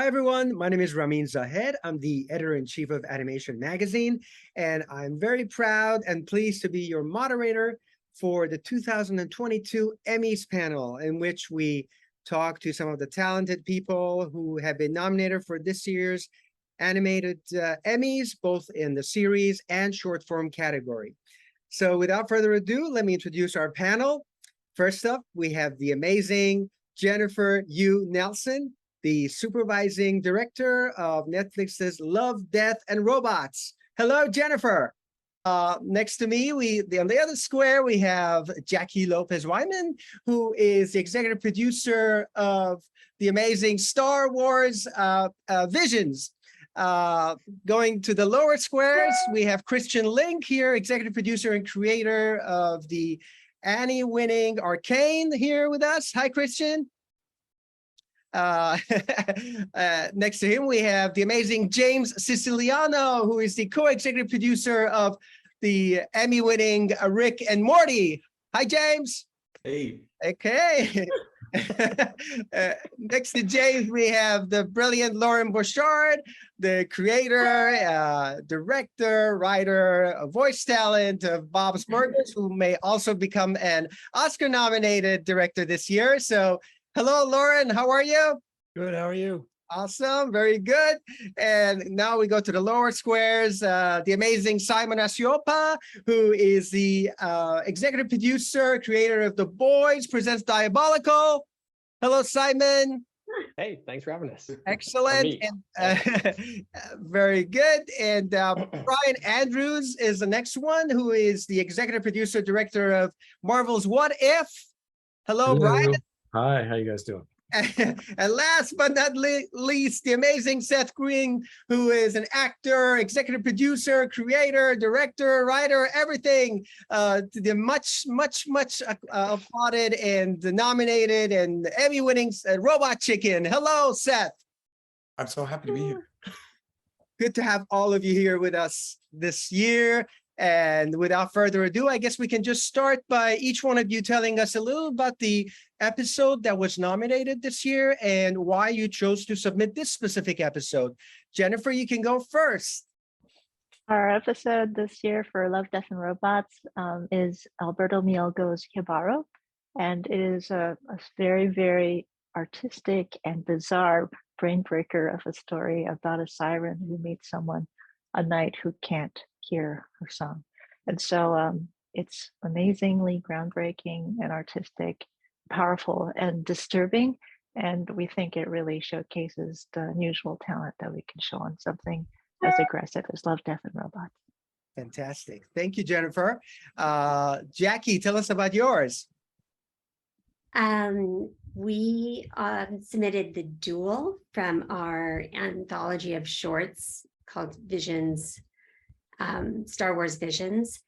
Hi, everyone. My name is Ramin Zahed. I'm the editor-in-chief of Animation Magazine, and I'm very proud and pleased to be your moderator for the 2022 Emmys panel, in which we talk to some of the talented people who have been nominated for this year's animated Emmys, both in the series and short form category. So without further ado, let me introduce our panel. First up, we have the amazing Jennifer Yu Nelson, the supervising director of Netflix's Love, Death, and Robots. Hello, Jennifer. Next to me, on the other square, we have Jacqui Lopez Wyman, who is the executive producer of the amazing Star Wars Visions. Going to the lower squares, we have Christian Linke here, executive producer and creator of the Annie-winning Arcane here with us. Hi, Christian. Next to him, we have the amazing James Siciliano, who is the co-executive producer of the Emmy-winning Rick and Morty. Hi, James. Hey. Okay. Next to James, we have the brilliant Loren Bouchard, the creator, director, writer, voice talent of Bob's Burgers, who may also become an Oscar-nominated director this year. So, hello, Loren. How are you? Good. How are you? Awesome. Very good. And now we go to the lower squares. The amazing Simon Asiopa, who is the executive producer, creator of The Boys Presents Diabolical. Hello, Simon. Hey, thanks for having us. Excellent. And, very good. And Bryan Andrews is the next one, who is the executive producer, director of Marvel's What If. Hello, Bryan. Hi, how you guys doing? And last but not least, the amazing Seth Green, who is an actor, executive producer, creator, director, writer, everything. The much applauded and nominated and Emmy-winning Robot Chicken. Hello, Seth. I'm so happy to be here. Good to have all of you here with us this year. And without further ado, I guess we can just start by each one of you telling us a little about the episode that was nominated this year and why you chose to submit this specific episode. Jennifer, you can go first. Our episode this year for Love, Death, and Robots is Alberto Mielgo's Hibaro, and it is a very, very artistic and bizarre brain breaker of a story about a siren who meets someone, a knight who can't hear her song. And so it's amazingly groundbreaking and artistic, powerful and disturbing. And we think it really showcases the unusual talent that we can show on something as aggressive as Love, Death, and Robots. Fantastic. Thank you, Jennifer. Jacqui, tell us about yours. We submitted The Duel from our anthology of shorts called Visions, Star Wars Visions.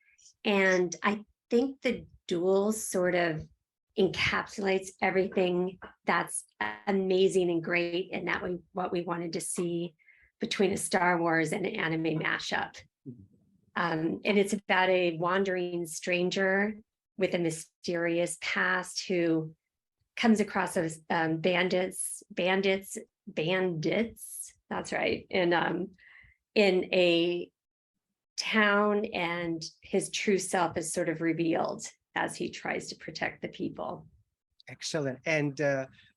And I think The Duel sort of encapsulates everything that's amazing and great, and that what we wanted to see between a Star Wars and an anime mashup. And it's about a wandering stranger with a mysterious past who comes across those bandits, that's right, in a town, and his true self is sort of revealed as he tries to protect the people. Excellent. And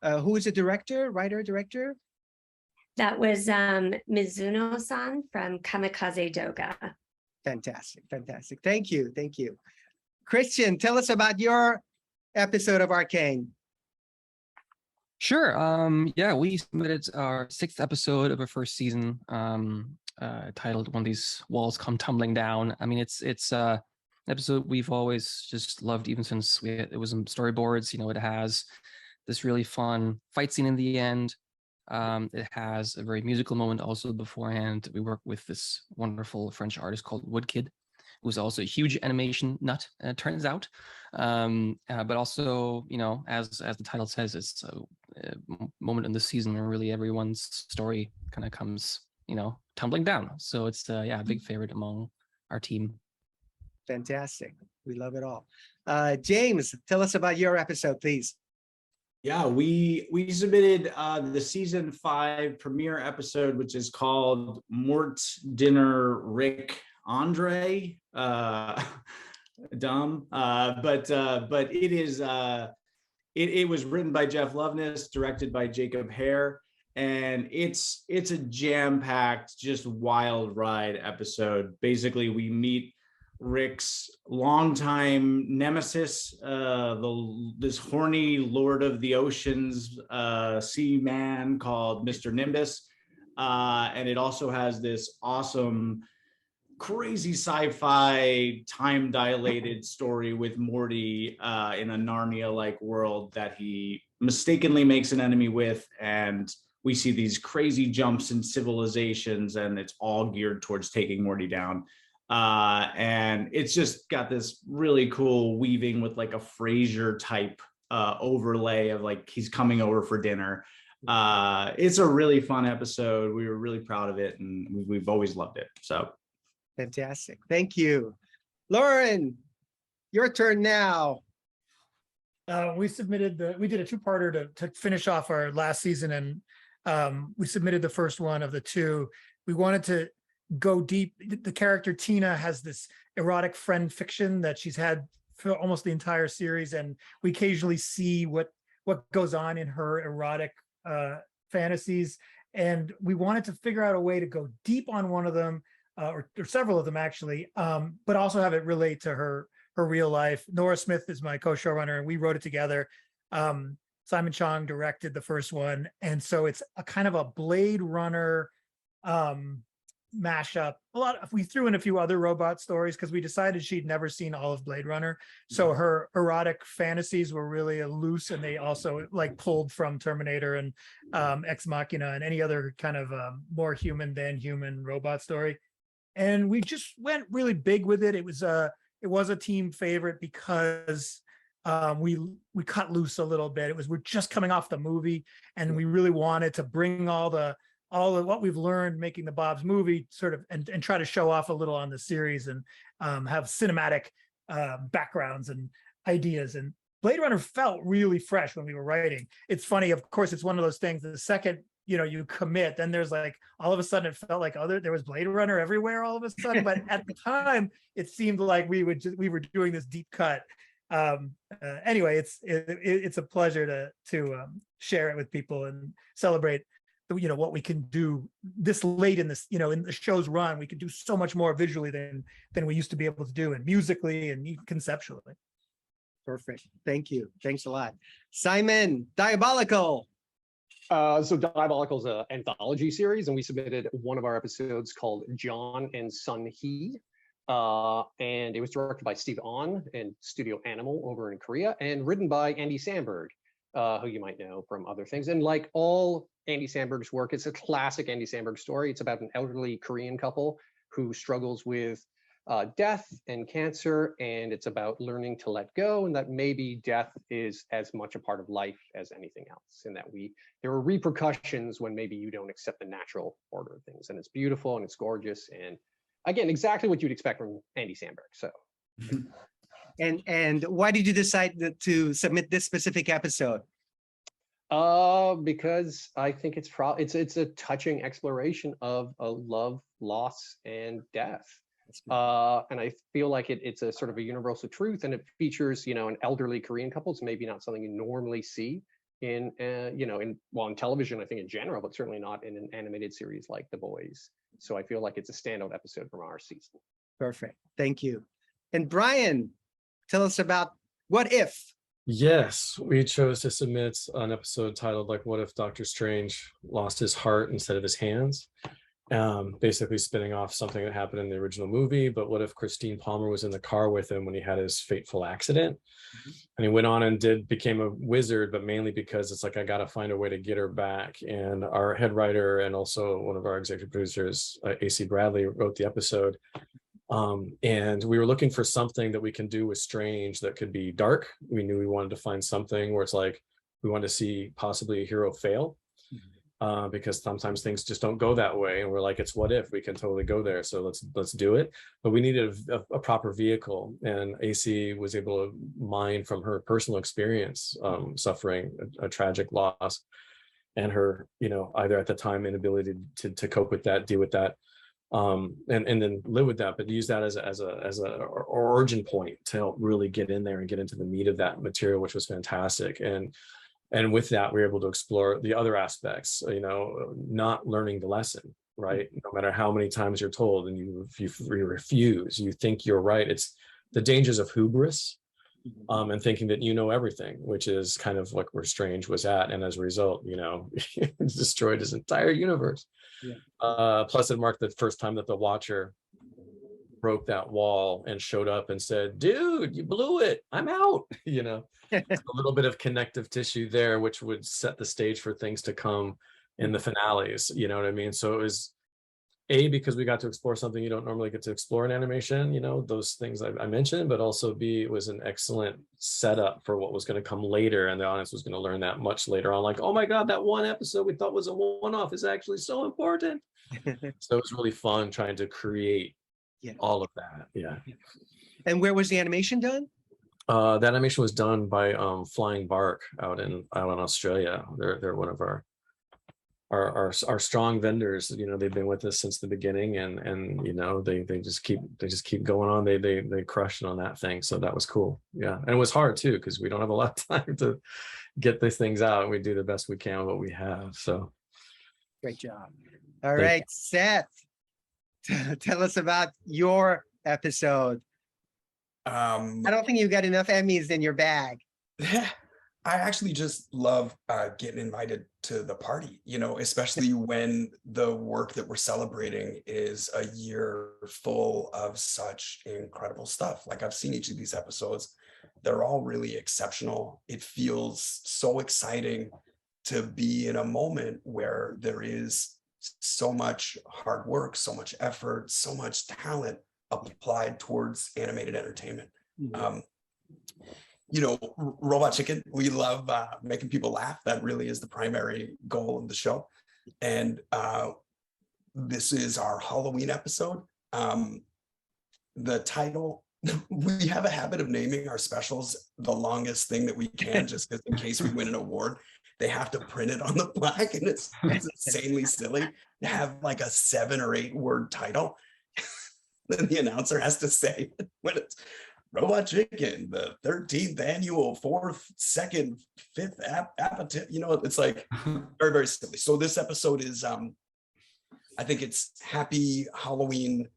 who is the director, writer-director? That was Mizuno-san from Kamikaze Doga. Fantastic, fantastic. Thank you, thank you. Christian, tell us about your episode of Arcane. Sure. Yeah, we submitted our 6th episode of our first season, titled "When These Walls Come Tumbling Down." I mean, it's an episode we've always just loved, even since it was in storyboards. You know, it has this really fun fight scene in the end. It has a very musical moment also beforehand. We work with this wonderful French artist called Woodkid, who's also a huge animation nut, turns out. But also, you know, as the title says, it's a moment in the season where really everyone's story kind of comes, you know, tumbling down. So it's a big favorite among our team. Fantastic. We love it all. James, tell us about your episode, please. Yeah, we submitted the season 5 premiere episode, which is called Mort Dinner Rick Andre. Dumb, but it is it was written by Jeff Loveness, directed by Jacob Hare, and it's a jam-packed, just wild ride episode. Basically, we meet Rick's longtime nemesis, this horny lord of the oceans, sea man called Mr. Nimbus, and it also has this awesome, crazy sci-fi, time-dilated story with Morty in a Narnia-like world that he mistakenly makes an enemy with, and we see these crazy jumps in civilizations, and it's all geared towards taking Morty down. And it's just got this really cool weaving with like a Frasier type overlay of like he's coming over for dinner. It's a really fun episode. We were really proud of it, and we've always loved it. So Fantastic. Thank you. Loren, your turn now. We did a two-parter to finish off our last season, and we submitted the first one of the two. We wanted to go deep. The character Tina has this erotic friend fiction that she's had for almost the entire series, and we occasionally see what goes on in her erotic fantasies, and we wanted to figure out a way to go deep on one of them, or several of them actually, but also have it relate to her real life. Nora Smith is my co-showrunner, and we wrote it together. Simon Chong directed the first one, and so it's a kind of a Blade Runner mashup. We threw in a few other robot stories because we decided she'd never seen all of Blade Runner, so her erotic fantasies were really loose, and they also like pulled from Terminator and Ex Machina and any other kind of more human than human robot story. And we just went really big with it. It was a team favorite because we cut loose a little bit. We're just coming off the movie, and we really wanted to bring all of what we've learned making the Bob's movie sort of and try to show off a little on the series, and have cinematic backgrounds and ideas. And Blade Runner felt really fresh when we were writing. It's funny, of course, it's one of those things, the second you commit, then there's like all of a sudden it felt like there was Blade Runner everywhere all of a sudden. But at the time it seemed like we were doing this deep cut. Anyway, it's a pleasure to share it with people and celebrate what we can do this late in this, in the show's run. We can do so much more visually than we used to be able to do, and musically and even conceptually. Perfect. Thank you. Thanks a lot. Simon, Diabolical. So Diabolical is an anthology series, and we submitted one of our episodes called John and Sun He. And it was directed by Steve Ahn and Studio Animal over in Korea, and written by Andy Samberg, who you might know from other things. And like all Andy Samberg's work, it's a classic Andy Samberg story. It's about an elderly Korean couple who struggles with death and cancer, and it's about learning to let go, and that maybe death is as much a part of life as anything else, and that there are repercussions when maybe you don't accept the natural order of things. And it's beautiful and it's gorgeous, and again, exactly what you'd expect from Andy Samberg. So and why did you decide to submit this specific episode? Because I think it's a touching exploration of a love, loss, and death. And I feel like it's a sort of a universal truth, and it features, an elderly Korean couple. It's maybe not something you normally see in television, I think in general, but certainly not in an animated series like The Boys. So I feel like it's a standout episode from our season. Perfect. Thank you. And Bryan, tell us about What If? Yes, we chose to submit an episode titled What If Doctor Strange Lost His Heart instead of his hands? Basically spinning off something that happened in the original movie, but what if Christine Palmer was in the car with him when he had his fateful accident? And he went on and became a wizard, but mainly because it's I gotta find a way to get her back. And our head writer and also one of our executive producers, AC Bradley, wrote the episode. And we were looking for something that we can do with Strange that could be dark. We knew we wanted to find something where it's we wanted to see possibly a hero fail. because sometimes things just don't go that way, and we're like, it's what if we can totally go there, so let's do it. But we needed a proper vehicle, and AC was able to mine from her personal experience, suffering a tragic loss, and her, either at the time inability to cope with that, deal with that, and then live with that, but use that as a origin point to help really get in there and get into the meat of that material, which was fantastic. And with that, we were able to explore the other aspects, not learning the lesson, right? No matter how many times you're told and you refuse, you think you're right. It's the dangers of hubris, and thinking that you know everything, which is kind of like where Strange was at. And as a result, it's destroyed his entire universe. Yeah. Plus, it marked the first time that the Watcher broke that wall and showed up and said, dude, you blew it, I'm out. A little bit of connective tissue there, which would set the stage for things to come in the finales, you know what I mean? So it was because we got to explore something you don't normally get to explore in animation, those things I mentioned, but also B, it was an excellent setup for what was going to come later, and the audience was going to learn that much later on, like, oh my god, that one episode we thought was a one-off is actually so important. So it was really fun trying to create all of that. Yeah. And where was the animation done? The animation was done by Flying Bark out in Australia. They're one of our strong vendors. They've been with us since the beginning, and they just keep going on. They crushed it on that thing. So that was cool. Yeah. And it was hard too, because we don't have a lot of time to get these things out. We do the best we can with what we have. So great job. All right, Seth, tell us about your episode. I don't think you got enough Emmys in your bag. I actually just love getting invited to the party, especially when the work that we're celebrating is a year full of such incredible stuff. Like, I've seen each of these episodes. They're all really exceptional. It feels so exciting to be in a moment where there is so much hard work, so much effort, so much talent applied towards animated entertainment. Robot Chicken, we love making people laugh. That really is the primary goal of the show. And this is our Halloween episode. The title, we have a habit of naming our specials the longest thing that we can, just because in case we win an award, they have to print it on the plaque, and it's insanely silly to have like a 7 or 8 word title. Then the announcer has to say when it's Robot Chicken, the 13th annual 4th, 2nd, 5th appetite. It's like very, very silly. So this episode is, I think it's Happy Halloween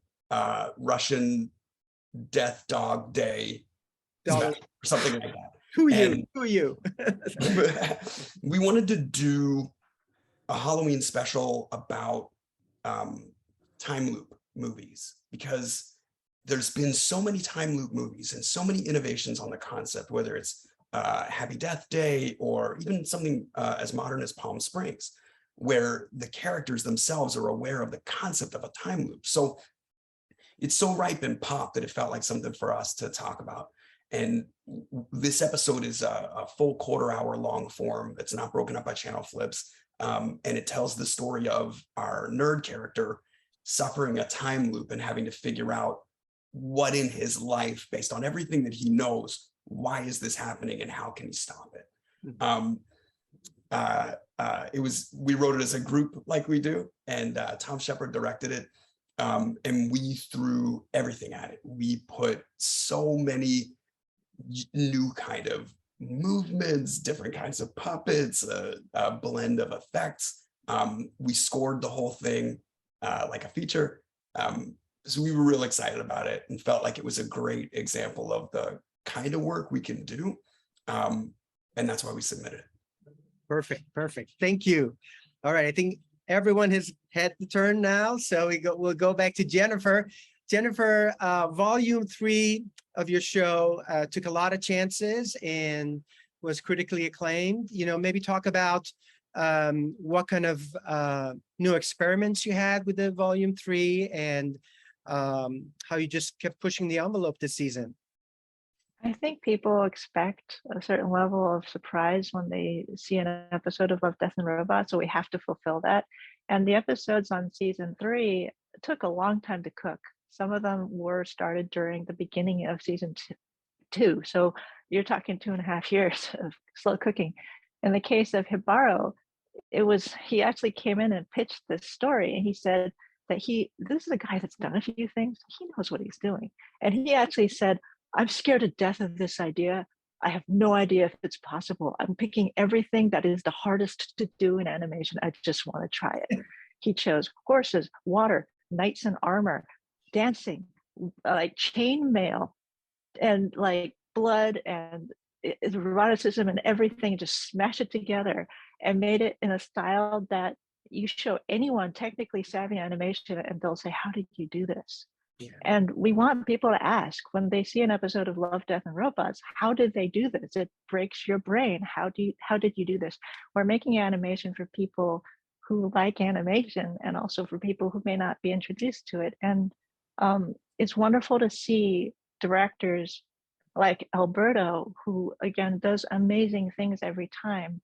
Russian Death Dog Day or something like that. Who are you? We wanted to do a Halloween special about time loop movies, because there's been so many time loop movies and so many innovations on the concept, whether it's Happy Death Day or even something as modern as Palm Springs, where the characters themselves are aware of the concept of a time loop. So it's so ripe in pop that it felt like something for us to talk about. And this episode is a full quarter-hour long form that's not broken up by channel flips. And it tells the story of our nerd character suffering a time loop and having to figure out what in his life, based on everything that he knows, why is this happening and how can he stop it? We wrote it as a group like we do, and Tom Shepard directed it. And we threw everything at it. We put so many new kind of movements, different kinds of puppets, a blend of effects. We scored the whole thing like a feature. So we were real excited about it and felt like it was a great example of the kind of work we can do. And that's why we submitted it. Perfect. Thank you. All right, I think everyone has had the turn now, so we'll go back to Jennifer. Jennifer, volume 3 of your show took a lot of chances and was critically acclaimed. Maybe talk about what kind of new experiments you had with the volume 3 and how you just kept pushing the envelope this season. I think people expect a certain level of surprise when they see an episode of Love, Death, and Robots, so we have to fulfill that. And the episodes on season 3 took a long time to cook. Some of them were started during the beginning of season 2. So you're talking 2.5 years of slow cooking. In the case of Hibaro, he actually came in and pitched this story, and he said that this is a guy that's done a few things. He knows what he's doing. And he actually said, I'm scared to death of this idea. I have no idea if it's possible. I'm picking everything that is the hardest to do in animation. I just want to try it. He chose horses, water, knights in armor, dancing, like chainmail, and like blood and eroticism and everything. Just smash it together and made it in a style that you show anyone technically savvy animation and they'll say, how did you do this? Yeah. And we want people to ask when they see an episode of Love, Death, and Robots, how did they do this? It breaks your brain. How did you do this? We're making animation for people who like animation and also for people who may not be introduced to it. And it's wonderful to see directors like Alberto, who again does amazing things every time,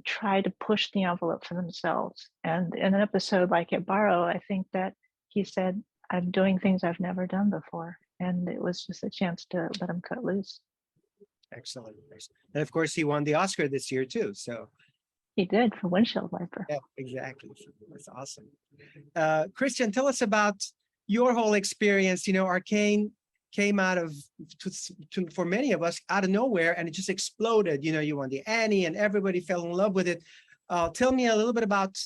try to push the envelope for themselves. And in an episode like Hibaro, I think that he said, I'm doing things I've never done before. And it was just a chance to let him cut loose. Excellent. And of course, he won the Oscar this year too. So he did for Windshield Wiper. Yeah, exactly. That's awesome. Christian, tell us about your whole experience. You know, Arcane came out of, for many of us, out of nowhere, and it just exploded. You know, you won the Annie and everybody fell in love with it. Tell me a little bit about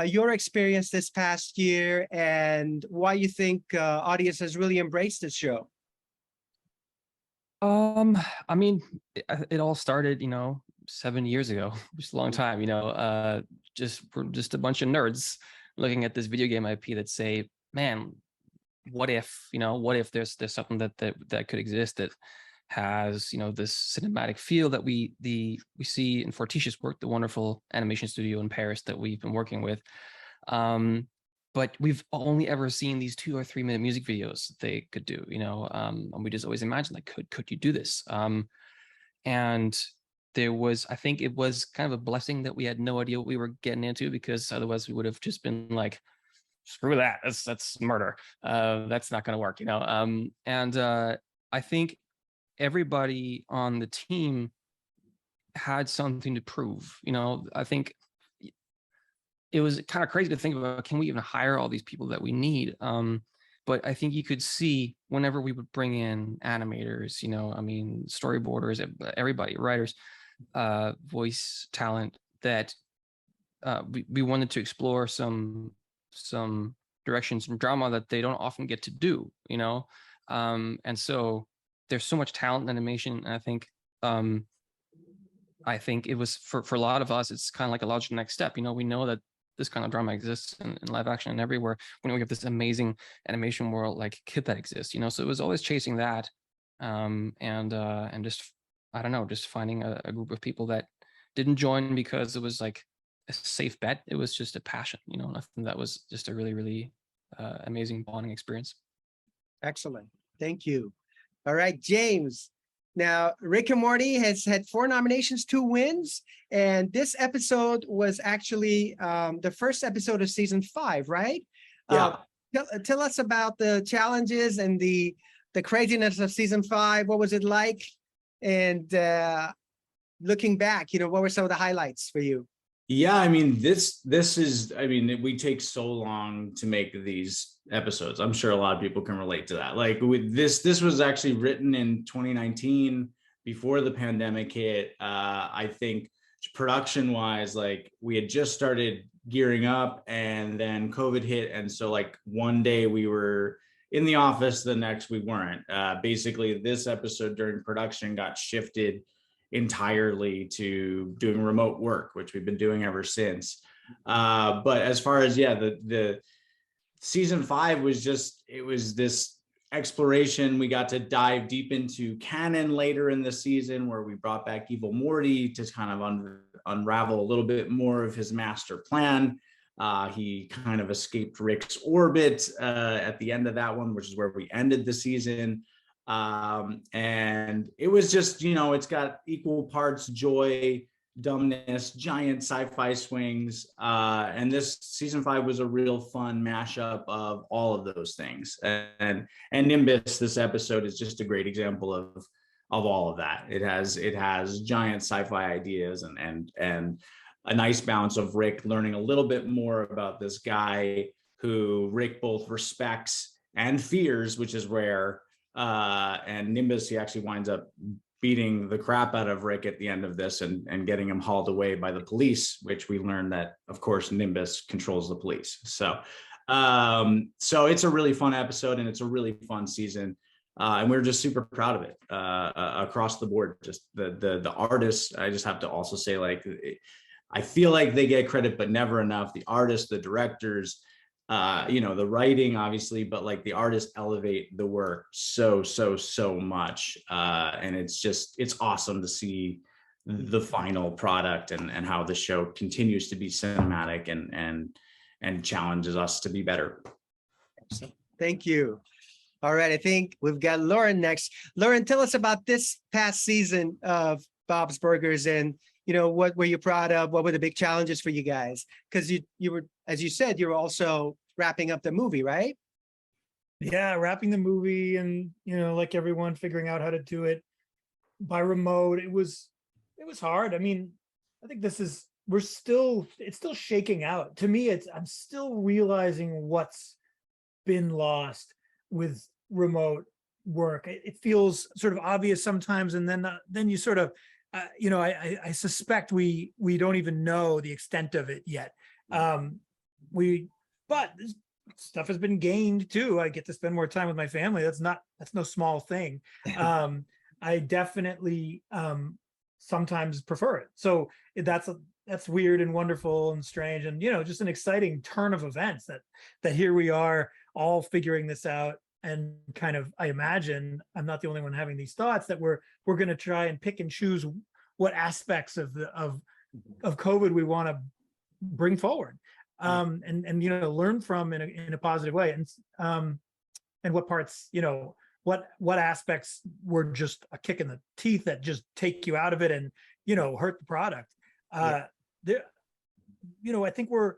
your experience this past year and why you think audience has really embraced this show. I mean, it all started, 7 years ago, which is a long time, we're just a bunch of nerds looking at this video game IP that say, man, what if there's something that could exist that has, this cinematic feel that we see in Fortitia's work, the wonderful animation studio in Paris that we've been working with. But we've only ever seen these 2 or 3 minute music videos that they could do, and we just always imagined, like, could you do this? And I think it was kind of a blessing that we had no idea what we were getting into, because otherwise we would have just been like, screw that, that's murder. That's not going to work, I think everybody on the team had something to prove. I think it was kind of crazy to think about, can we even hire all these people that we need? But I think you could see whenever we would bring in animators, storyboarders, everybody, writers, voice talent, that we wanted to explore some directions in drama that they don't often get to do, and so there's so much talent in animation. And I think it was for a lot of us, it's kind of like a logical next step. We know that this kind of drama exists in live action and everywhere. When we have this amazing animation world, like, could that exist? So it was always chasing that, and just, I don't know, just finding a group of people that didn't join because it was like a safe bet. It was just a passion, nothing. That was just a really, really amazing bonding experience. Excellent. Thank you. All right, James. Now, Rick and Morty has had 4 nominations, 2 wins, and this episode was actually the first episode of season 5, right? Yeah. Tell us about the challenges and the craziness of season 5. What was it like? And looking back, what were some of the highlights for you? Yeah, I mean, this is, we take so long to make these episodes. I'm sure a lot of people can relate to that. Like, with this was actually written in 2019 before the pandemic hit. I think production wise, like, we had just started gearing up and then COVID hit. And so, like, one day we were in the office, the next we weren't. Basically, this episode during production got shifted entirely to doing remote work, which we've been doing ever since. But as far as, the season 5 was it was this exploration. We got to dive deep into canon later in the season, where we brought back Evil Morty to kind of unravel a little bit more of his master plan. He kind of escaped Rick's orbit at the end of that one, which is where we ended the season. And it was just, you know, it's got equal parts joy, dumbness, giant sci-fi swings, and this season 5 was a real fun mashup of all of those things. And Nimbus, this episode, is just a great example of all of that. It has giant sci-fi ideas and a nice balance of Rick learning a little bit more about this guy who Rick both respects and fears, which is rare. And Nimbus, he actually winds up beating the crap out of Rick at the end of this and getting him hauled away by the police, which we learned that, of course, Nimbus controls the police. So it's a really fun episode, and it's a really fun season. And we're just super proud of it across the board. Just the artists, I just have to also say, like, I feel like they get credit, but never enough. The artists, the directors, you know, the writing, obviously, but like the artists elevate the work so much. And it's awesome to see the final product and how the show continues to be cinematic and challenges us to be better. Thank you. All right, I think we've got Loren next. Loren, tell us about this past season of Bob's Burgers, and you know, what were you proud of? What were the big challenges for you guys? Because you were, as you said, you were also wrapping up the movie, right? Yeah, wrapping the movie, and you know, like everyone, figuring out how to do it by remote. It was hard. I mean, I think it's still shaking out. To me, I'm still realizing what's been lost with remote work. It feels sort of obvious sometimes, and then you sort of you know, I suspect we don't even know the extent of it yet. But stuff has been gained too. I get to spend more time with my family. That's no small thing. I definitely sometimes prefer it. So that's weird and wonderful and strange, and you know, just an exciting turn of events that here we are all figuring this out. And kind of, I imagine I'm not the only one having these thoughts, that we're going to try and pick and choose what aspects of COVID we want to bring forward, and you know, learn from in a positive way, and what parts, you know, what aspects were just a kick in the teeth that just take you out of it and, you know, hurt the product. There, you know, I think we're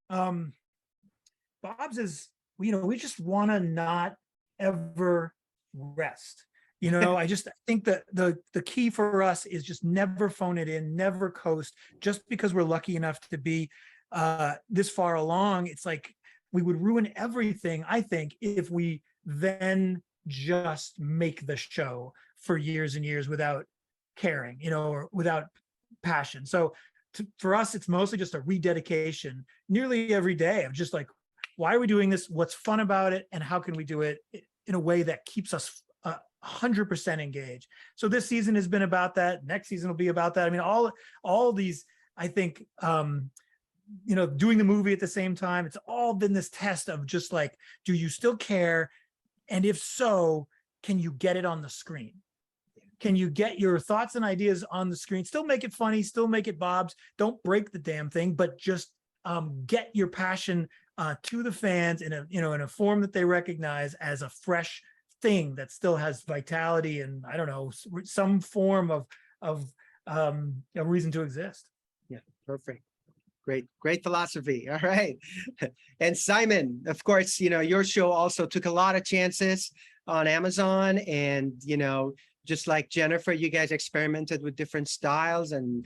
Bob's is, you know, we just want to not ever rest. You know, I just think that the key for us is just never phone it in, never coast. Just because we're lucky enough to be this far along, it's like we would ruin everything, I think, if we then just make the show for years and years without caring, you know, or without passion. So for us, it's mostly just a rededication nearly every day of just like, why are we doing this? What's fun about it? And how can we do it in a way that keeps us 100% engaged? So this season has been about that. Next season will be about that. I mean, all these, I think, you know, doing the movie at the same time, it's all been this test of just like, do you still care? And if so, can you get it on the screen? Can you get your thoughts and ideas on the screen? Still make it funny, still make it Bob's. Don't break the damn thing, but just get your passion to the fans in a form that they recognize as a fresh thing that still has vitality and, I don't know, some form of a reason to exist. Yeah, perfect. Great philosophy. All right. And Simon, of course, you know, your show also took a lot of chances on Amazon, and, you know, just like Jennifer, you guys experimented with different styles and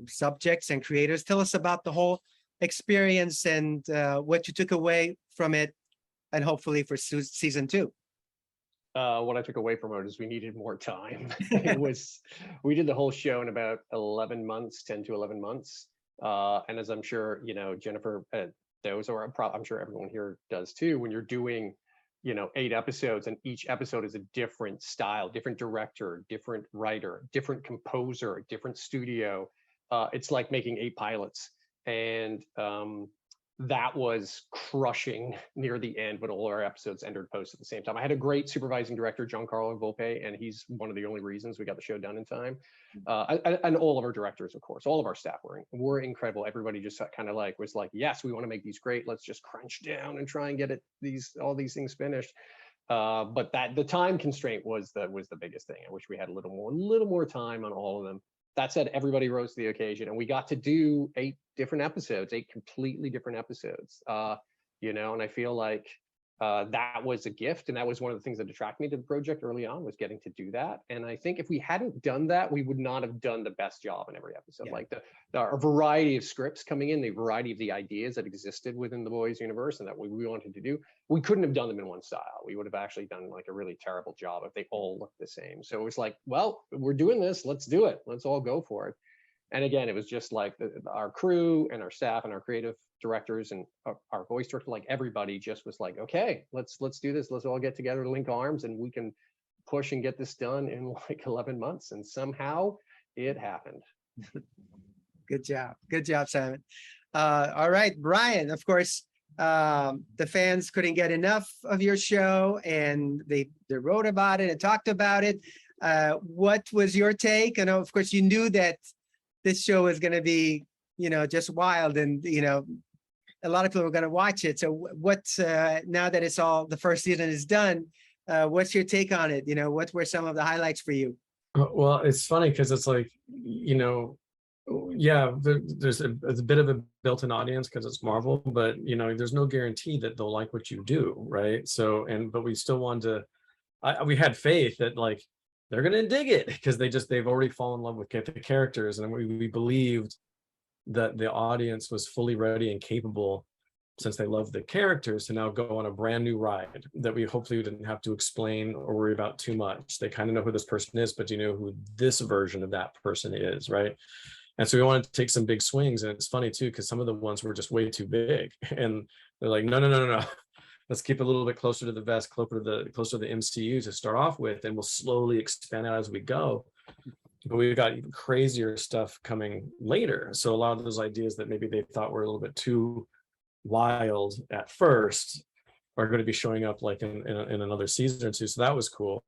subjects and creators. Tell us about the whole experience and what you took away from it, and hopefully for season 2. What I took away from it is we needed more time. We did the whole show in about 11 months, 10 to 11 months. And as I'm sure, you know, Jennifer, those are, I'm sure everyone here does too, when you're doing, you know, 8 episodes and each episode is a different style, different director, different writer, different composer, different studio. It's like making 8 pilots. And that was crushing near the end when all our episodes entered post at the same time. I had a great supervising director, Giancarlo Volpe, and he's one of the only reasons we got the show done in time. And all of our directors, of course, all of our staff were incredible. Everybody just kind of was like, yes, we want to make these great. Let's just crunch down and try and get all these things finished. But that the time constraint was the biggest thing. I wish we had a little more time on all of them. That said, everybody rose to the occasion, and we got to do 8 different episodes, 8 completely different episodes. And I feel like that was a gift, and that was one of the things that attracted me to the project early on, was getting to do that. And I think if we hadn't done that, we would not have done the best job in every episode. Yeah. Like our variety of scripts coming in, the variety of the ideas that existed within the boys universe and that we wanted to do, we couldn't have done them in one style. We would have actually done like a really terrible job if they all looked the same. So it was like, well, we're doing this, let's do it, let's all go for it. And again, it was just like our crew and our staff and our creative directors and our voice director, like everybody just was like, okay, let's do this. Let's all get together, link arms, and we can push and get this done in like 11 months. And somehow it happened. Good job, Simon. All right, Bryan, of course, the fans couldn't get enough of your show, and they wrote about it and talked about it. What was your take? I know, of course, you knew that this show is going to be, just wild, and a lot of people are going to watch it. So what's now that it's all, the first season is done, what's your take on it? What were some of the highlights for you? Well, it's funny because it's like, yeah, there's a bit of a built-in audience because it's Marvel, but there's no guarantee that they'll like what you do, right? So, but we still wanted to, we had faith that like they're gonna dig it because they've already fallen in love with the characters, and we believed that the audience was fully ready and capable, since they love the characters, to now go on a brand new ride that we hopefully didn't have to explain or worry about too much. They kind of know who this person is, but do you know who this version of that person is, right? And so we wanted to take some big swings. And it's funny too, because some of the ones were just way too big, and they're like, no. Let's keep it a little bit closer to the vest, closer to the MCU to start off with, and we'll slowly expand out as we go. But we've got even crazier stuff coming later. So a lot of those ideas that maybe they thought were a little bit too wild at first are going to be showing up like in another season or two. So that was cool.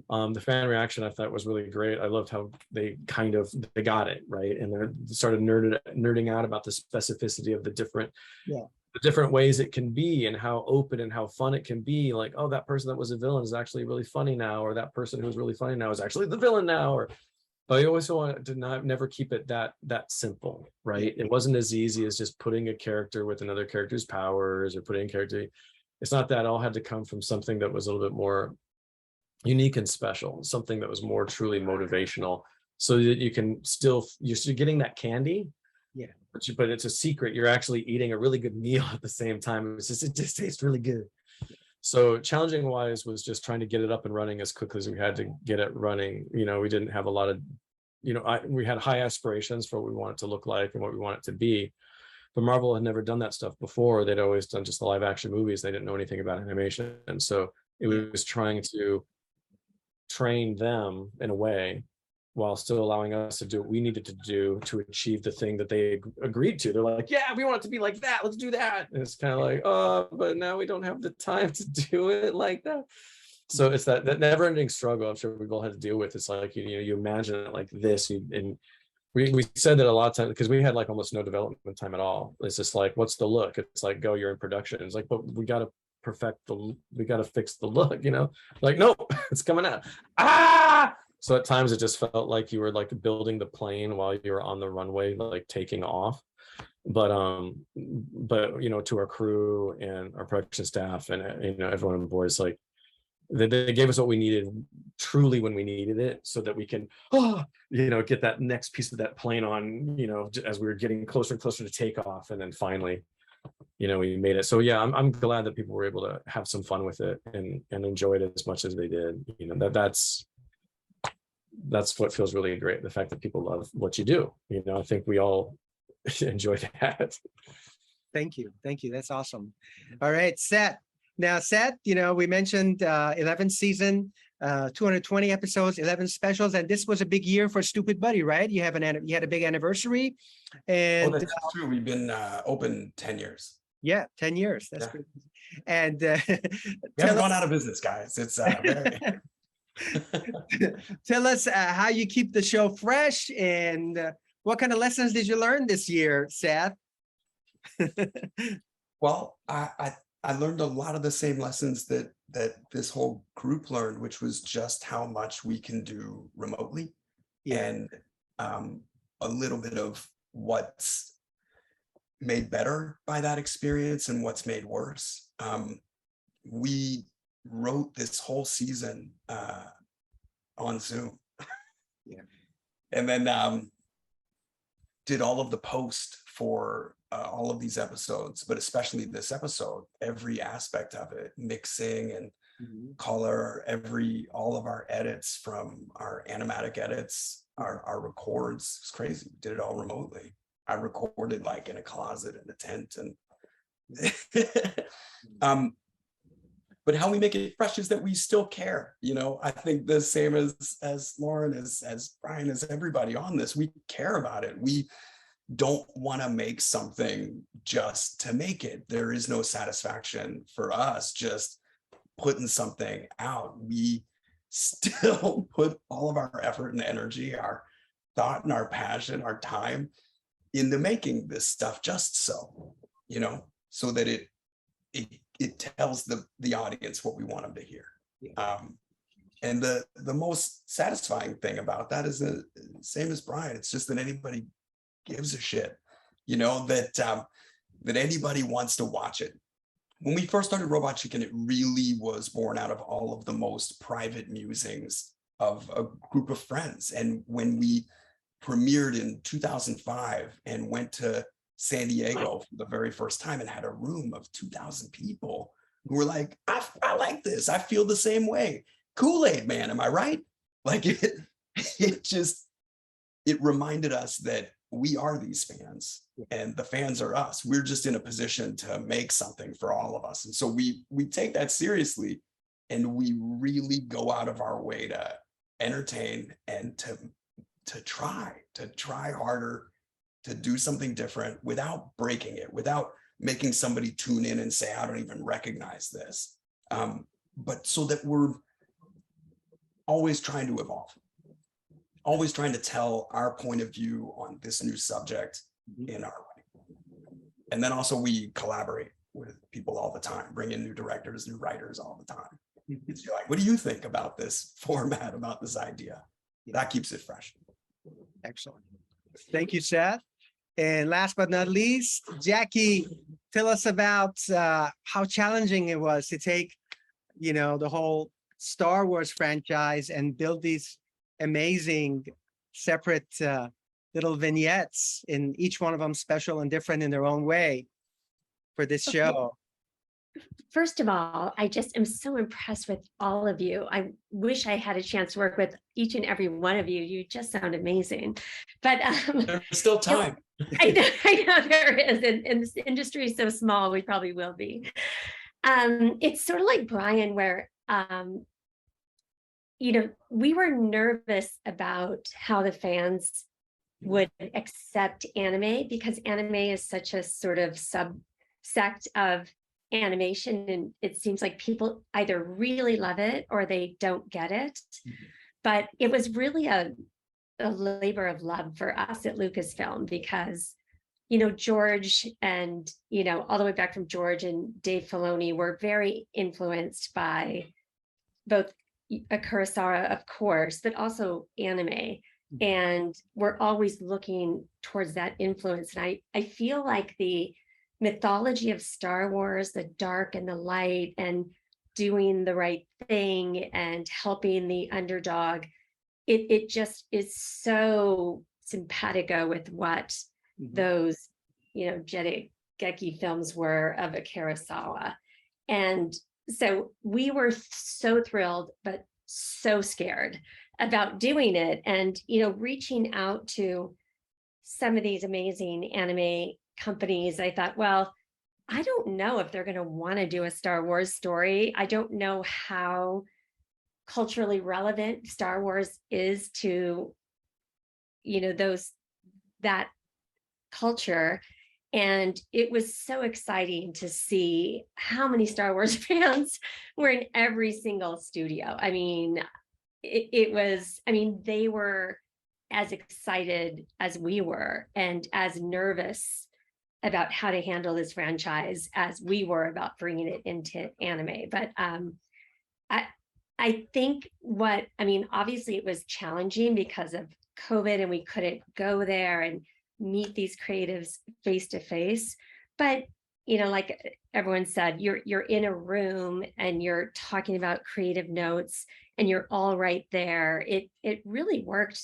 The fan reaction I thought was really great. I loved how they got it right, and they started nerding out about the specificity of the different ways it can be, and how open and how fun it can be. Like, oh, that person that was a villain is actually really funny now, or that person who's really funny now is actually the villain now. But I always wanted to never keep it that simple, right? It wasn't as easy as just putting a character with another character's powers, or putting a character. It's not that. It all had to come from something that was a little bit more unique and special, something that was more truly motivational, so that you can you're still getting that candy. Yeah, but it's a secret. You're actually eating a really good meal at the same time. It just tastes really good. So challenging wise was just trying to get it up and running as quickly as we had to get it running. We didn't have a lot of, we had high aspirations for what we want it to look like and what we want it to be. But Marvel had never done that stuff before. They'd always done just the live action movies. They didn't know anything about animation. And so it was trying to train them in a way while still allowing us to do what we needed to do to achieve the thing that they agreed to. They're like, yeah, we want it to be like that. Let's do that. And it's kind of like, oh, but now we don't have the time to do it like that. So it's that never-ending struggle I'm sure we've all had to deal with. It's like, you imagine it like this, and we said that a lot of times because we had like almost no development time at all. It's just like, what's the look? It's like, go, you're in production. It's like, but we got to fix the look, like, no, it's coming out. So at times it just felt like you were like building the plane while you were on the runway, like taking off. But to our crew and our production staff and everyone on board, it's like they gave us what we needed truly when we needed it, so that we can get that next piece of that plane on, as we were getting closer and closer to takeoff, and then finally we made it. So yeah, I'm glad that people were able to have some fun with it and enjoy it as much as they did. That's what feels really great. The fact that people love what you do. I think we all enjoy that. Thank you. That's awesome. All right, Seth. Now, Seth, we mentioned 11th season, 220 episodes, 11 specials, and this was a big year for Stupid Buddy, right? You had a big anniversary, and that's true. We've been open 10 years. Yeah, 10 years. That's great. And we haven't gone out of business, guys. It's very. Tell us how you keep the show fresh, and what kind of lessons did you learn this year, Seth? Well, I I learned a lot of the same lessons that this whole group learned, which was just how much we can do remotely, and a little bit of what's made better by that experience and what's made worse. We wrote this whole season on Zoom, and then did all of the post for all of these episodes, but especially this episode, every aspect of it, mixing and color, all of our edits, from our animatic edits, our records. It's crazy. We did it all remotely. I recorded like in a closet in a tent, and but how we make it fresh is that we still care. I think the same as Loren, as Bryan, as everybody on this, we care about it. We don't want to make something just to make it. There is no satisfaction for us just putting something out. We still put all of our effort and energy, our thought and our passion, our time into making this stuff just so that it tells the audience what we want them to hear. And the most satisfying thing about that is the same as Bryan. It's just that anybody gives a shit, that anybody wants to watch it. When we first started Robot Chicken, it really was born out of all of the most private musings of a group of friends. And when we premiered in 2005 and went to San Diego for the very first time and had a room of 2,000 people who were like, I like this. I feel the same way. Kool-Aid man, am I right? Like it reminded us that we are these fans and the fans are us. We're just in a position to make something for all of us. And so we take that seriously, and we really go out of our way to entertain and to try harder, to do something different without breaking it, without making somebody tune in and say, I don't even recognize this. But so that we're always trying to evolve, always trying to tell our point of view on this new subject in our way. And then also we collaborate with people all the time, bring in new directors, new writers all the time. It's like, what do you think about this format, about this idea? That keeps it fresh. Excellent. Thank you, Seth. And last but not least, Jacqui, tell us about how challenging it was to take, the whole Star Wars franchise and build these amazing separate little vignettes, in each one of them special and different in their own way for this show. First of all, I just am so impressed with all of you. I wish I had a chance to work with each and every one of you. You just sound amazing. But there's still time. I know there is, and this industry is so small, we probably will be. It's sort of like Bryan, where we were nervous about how the fans would accept anime, because anime is such a sort of subsect of animation, and it seems like people either really love it or they don't get it. But it was really a labor of love for us at Lucasfilm, because George and all the way back from George and Dave Filoni were very influenced by both Kurosawa, of course, but also anime, and we're always looking towards that influence. And I feel like the mythology of Star Wars, the dark and the light, and doing the right thing and helping the underdog, it just is so simpatico with what those Jacqui films were of a Kurosawa. And so we were so thrilled, but so scared about doing it, and reaching out to some of these amazing anime companies. I thought, well, I don't know if they're going to want to do a Star Wars story. I don't know how culturally relevant Star Wars is to that culture. And it was so exciting to see how many Star Wars fans were in every single studio. I mean, they were as excited as we were, and as nervous about how to handle this franchise as we were about bringing it into anime. But I think obviously it was challenging because of COVID and we couldn't go there and meet these creatives face to face. But, like everyone said, you're in a room and you're talking about creative notes and you're all right there. It really worked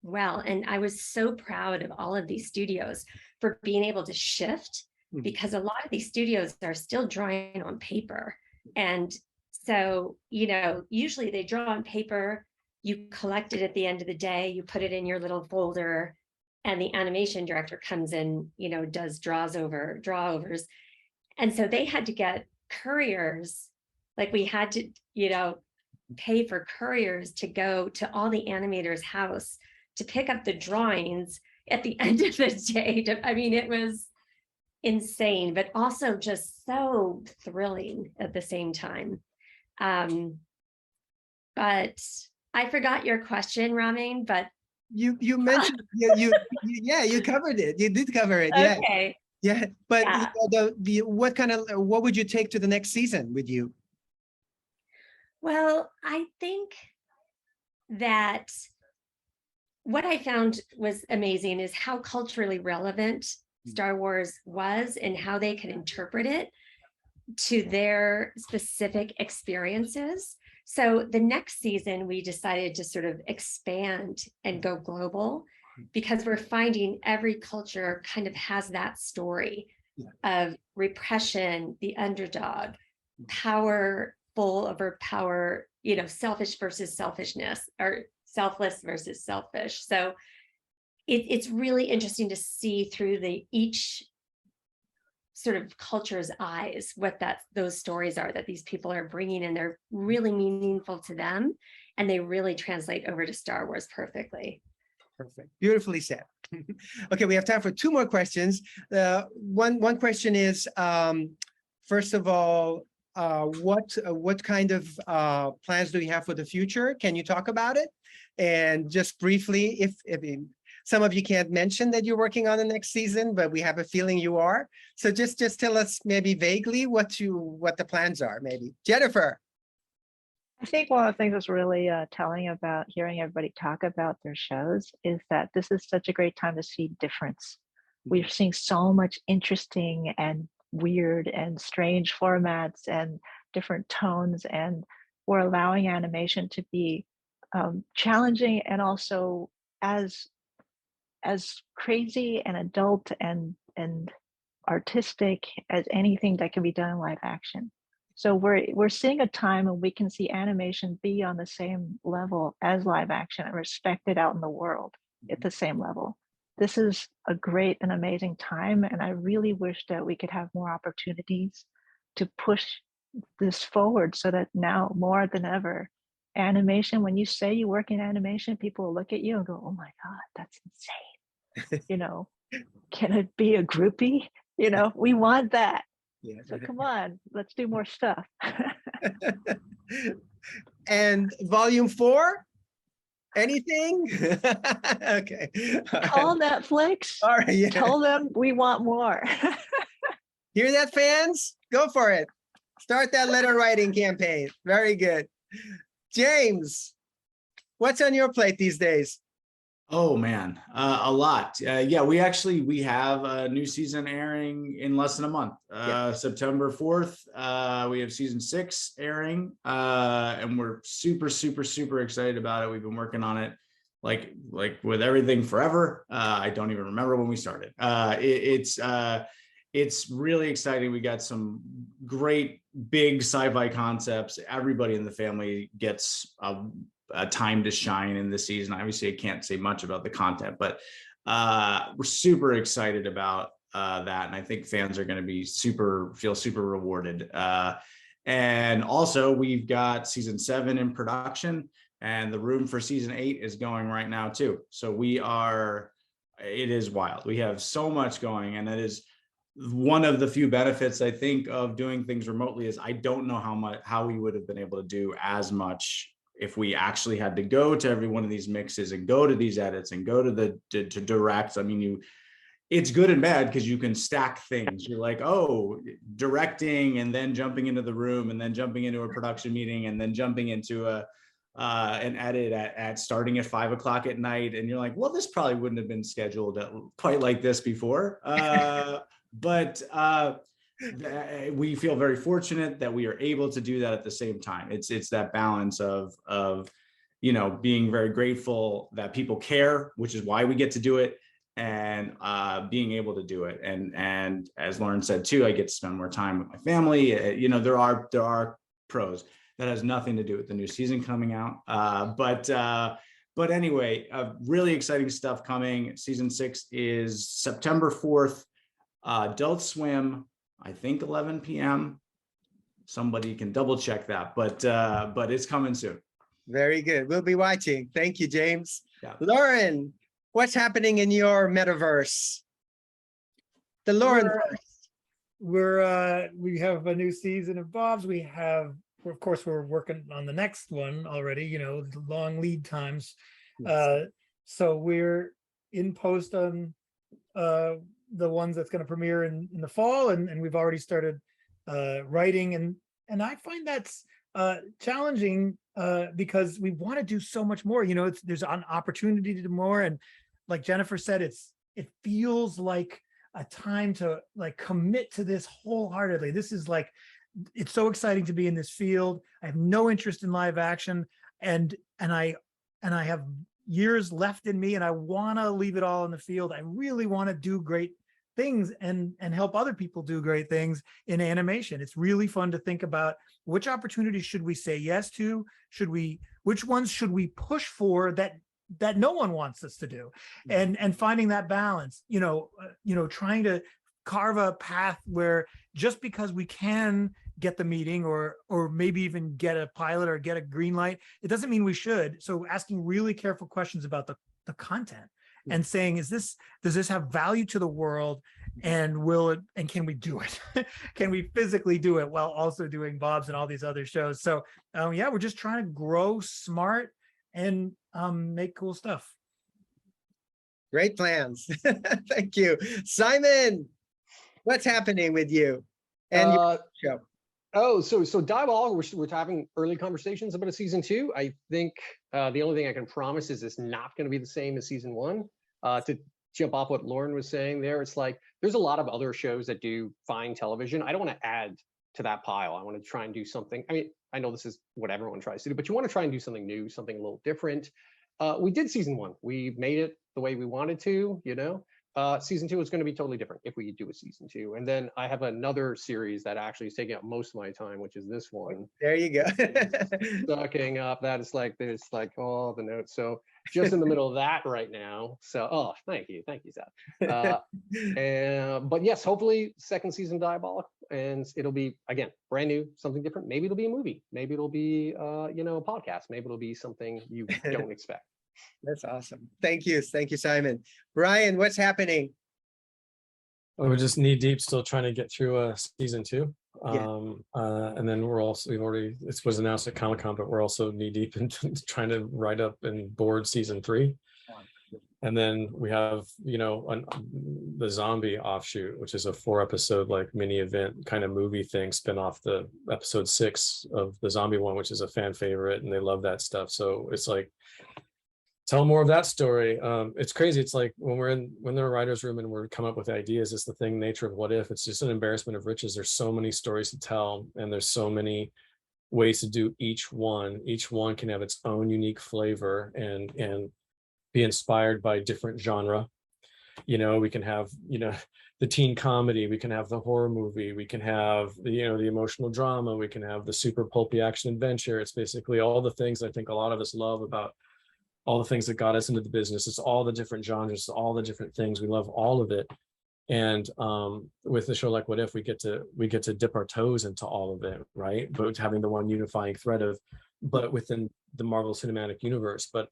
well. And I was so proud of all of these studios for being able to shift, because a lot of these studios are still drawing on paper. And so, usually they draw on paper, you collect it at the end of the day, you put it in your little folder, and the animation director comes in, does drawovers. And so they had to get couriers, like we had to, pay for couriers to go to all the animators' house to pick up the drawings at the end of the day. It was insane, but also just so thrilling at the same time. But I forgot your question, Ramin, but you mentioned you covered it. You did cover it. Yeah. Okay. Yeah. But Yeah. what would you take to the next season with you? Well, I think that what I found was amazing is how culturally relevant Star Wars was and how they could interpret it to their specific experiences. So the next season, we decided to sort of expand and go global, because we're finding every culture kind of has that story of repression, the underdog, powerful over power, selfish versus selfishness, or selfless versus selfish. So it's really interesting to see through each sort of culture's eyes what those stories are that these people are bringing, and they're really meaningful to them, and they really translate over to Star Wars perfectly. Perfect. Beautifully said. Okay, we have time for 2 more questions. One question is, first of all, what kind of plans do you have for the future? Can you talk about it? And just briefly, if some of you can't mention that you're working on the next season, but we have a feeling you are. So just tell us maybe vaguely what the plans are, maybe. Jennifer. I think one of the things that's really telling about hearing everybody talk about their shows is that this is such a great time to see difference. We're seeing so much interesting and weird and strange formats and different tones, and we're allowing animation to be challenging and also as crazy and adult and artistic as anything that can be done in live action. So we're seeing a time when we can see animation be on the same level as live action and respected out in the world at the same level. This is a great and amazing time, and I really wish that we could have more opportunities to push this forward, so that now more than ever, animation, when you say you work in animation, people will look at you and go, oh my God, that's insane. Can it be a groupie? We want that. Yeah. So come on, let's do more stuff. And volume 4? Anything? Okay. Call Netflix. All right. Yeah. Tell them we want more. Hear that, fans? Go for it. Start that letter writing campaign. Very good. James, what's on your plate these days? Oh man, a lot. Yeah, we have a new season airing in less than a month. September 4th, we have season 6 airing, and we're super excited about it. We've been working on it like with everything forever. I don't even remember when we started. It's really exciting. We got some great big sci-fi concepts. Everybody in the family gets a time to shine in this season. Obviously, I can't say much about the content, but we're super excited about that, and I think fans are going to feel super rewarded. And also, we've got season 7 in production, and the room for season 8 is going right now too. So it is wild. We have so much going, and that is one of the few benefits I think of doing things remotely. Is I don't know how we would have been able to do as much if we actually had to go to every one of these mixes and go to these edits and go to to directs. I mean, it's good and bad because you can stack things. You're like, oh, directing and then jumping into the room and then jumping into a production meeting and then jumping into an edit at starting at 5 o'clock at night. And you're like, well, this probably wouldn't have been scheduled quite like this before. But we feel very fortunate that we are able to do that at the same time. It's that balance of being very grateful that people care, which is why we get to do it, and being able to do it. And as Loren said too, I get to spend more time with my family. There are pros. That has nothing to do with the new season coming out. But anyway, really exciting stuff coming. Season 6 is September 4th. Adult Swim, I think 11 p.m. Somebody can double check that, but it's coming soon. Very good. We'll be watching. Thank you, James. Yeah. Loren, what's happening in your metaverse? The Loren. We have a new season of Bob's. Of course, we're working on the next one already, the long lead times. So we're in post on the ones that's going to premiere in the fall, and we've already started writing. And I find that's challenging because we want to do so much more. There's an opportunity to do more. And like Jennifer said, it feels like a time to commit to this wholeheartedly. This is it's so exciting to be in this field. I have no interest in live action, and I have years left in me, and I want to leave it all in the field. I really want to do great things and help other people do great things in animation. It's really fun to think about which opportunities should we say yes to? Which ones should we push for that no one wants us to do? And finding that balance, trying to carve a path where just because we can get the meeting or maybe even get a pilot or get a green light, it doesn't mean we should. So asking really careful questions about the content and saying, does this have value to the world, and can we do it? Can we physically do it while also doing Bob's and all these other shows? So we're just trying to grow smart and make cool stuff. Great plans. Thank you. Simon, what's happening with you and your show? So Diabolical, we're having early conversations about a season 2. I think the only thing I can promise is it's not going to be the same as season 1. To jump off what Loren was saying there, it's like there's a lot of other shows that do fine television. I don't want to add to that pile. I want to try and do something. I mean, I know this is what everyone tries to do, but you want to try and do something new, something a little different. We did season 1. We made it the way we wanted to, Season 2 is going to be totally different if we do a season 2. And then I have another series that actually is taking up most of my time, which is this one. There you go. Sucking up. There's all the notes. So just in the middle of that right now. So, thank you, Seth. But yes, hopefully second season Diabolical, and it'll be again brand new, something different. Maybe it'll be a movie. Maybe it'll be a podcast. Maybe it'll be something you don't expect. That's awesome. Thank you, Simon. Bryan, what's happening? We're just knee deep, still trying to get through season 2. Yeah. And then it was announced at Comic-Con, but we're also knee deep in trying to write up and board season 3. And then we have, the zombie offshoot, which is a 4-episode mini event kind of movie thing, spin off the episode 6 of the zombie one, which is a fan favorite, and they love that stuff. So it's tell more of that story. It's crazy. It's like when we're in the writer's room and we're coming up with ideas, it's the nature of what if. It's just an embarrassment of riches. There's so many stories to tell, and there's so many ways to do each one. Each one can have its own unique flavor and be inspired by different genre. We can have, the teen comedy, we can have the horror movie, we can have the emotional drama, we can have the super pulpy action adventure. It's basically all the things I think a lot of us love about all the things that got us into the business. It's all the different genres, all the different things. We love all of it. And with a show like What If, we get to dip our toes into all of it, right? But having the one unifying thread but within the Marvel Cinematic Universe, but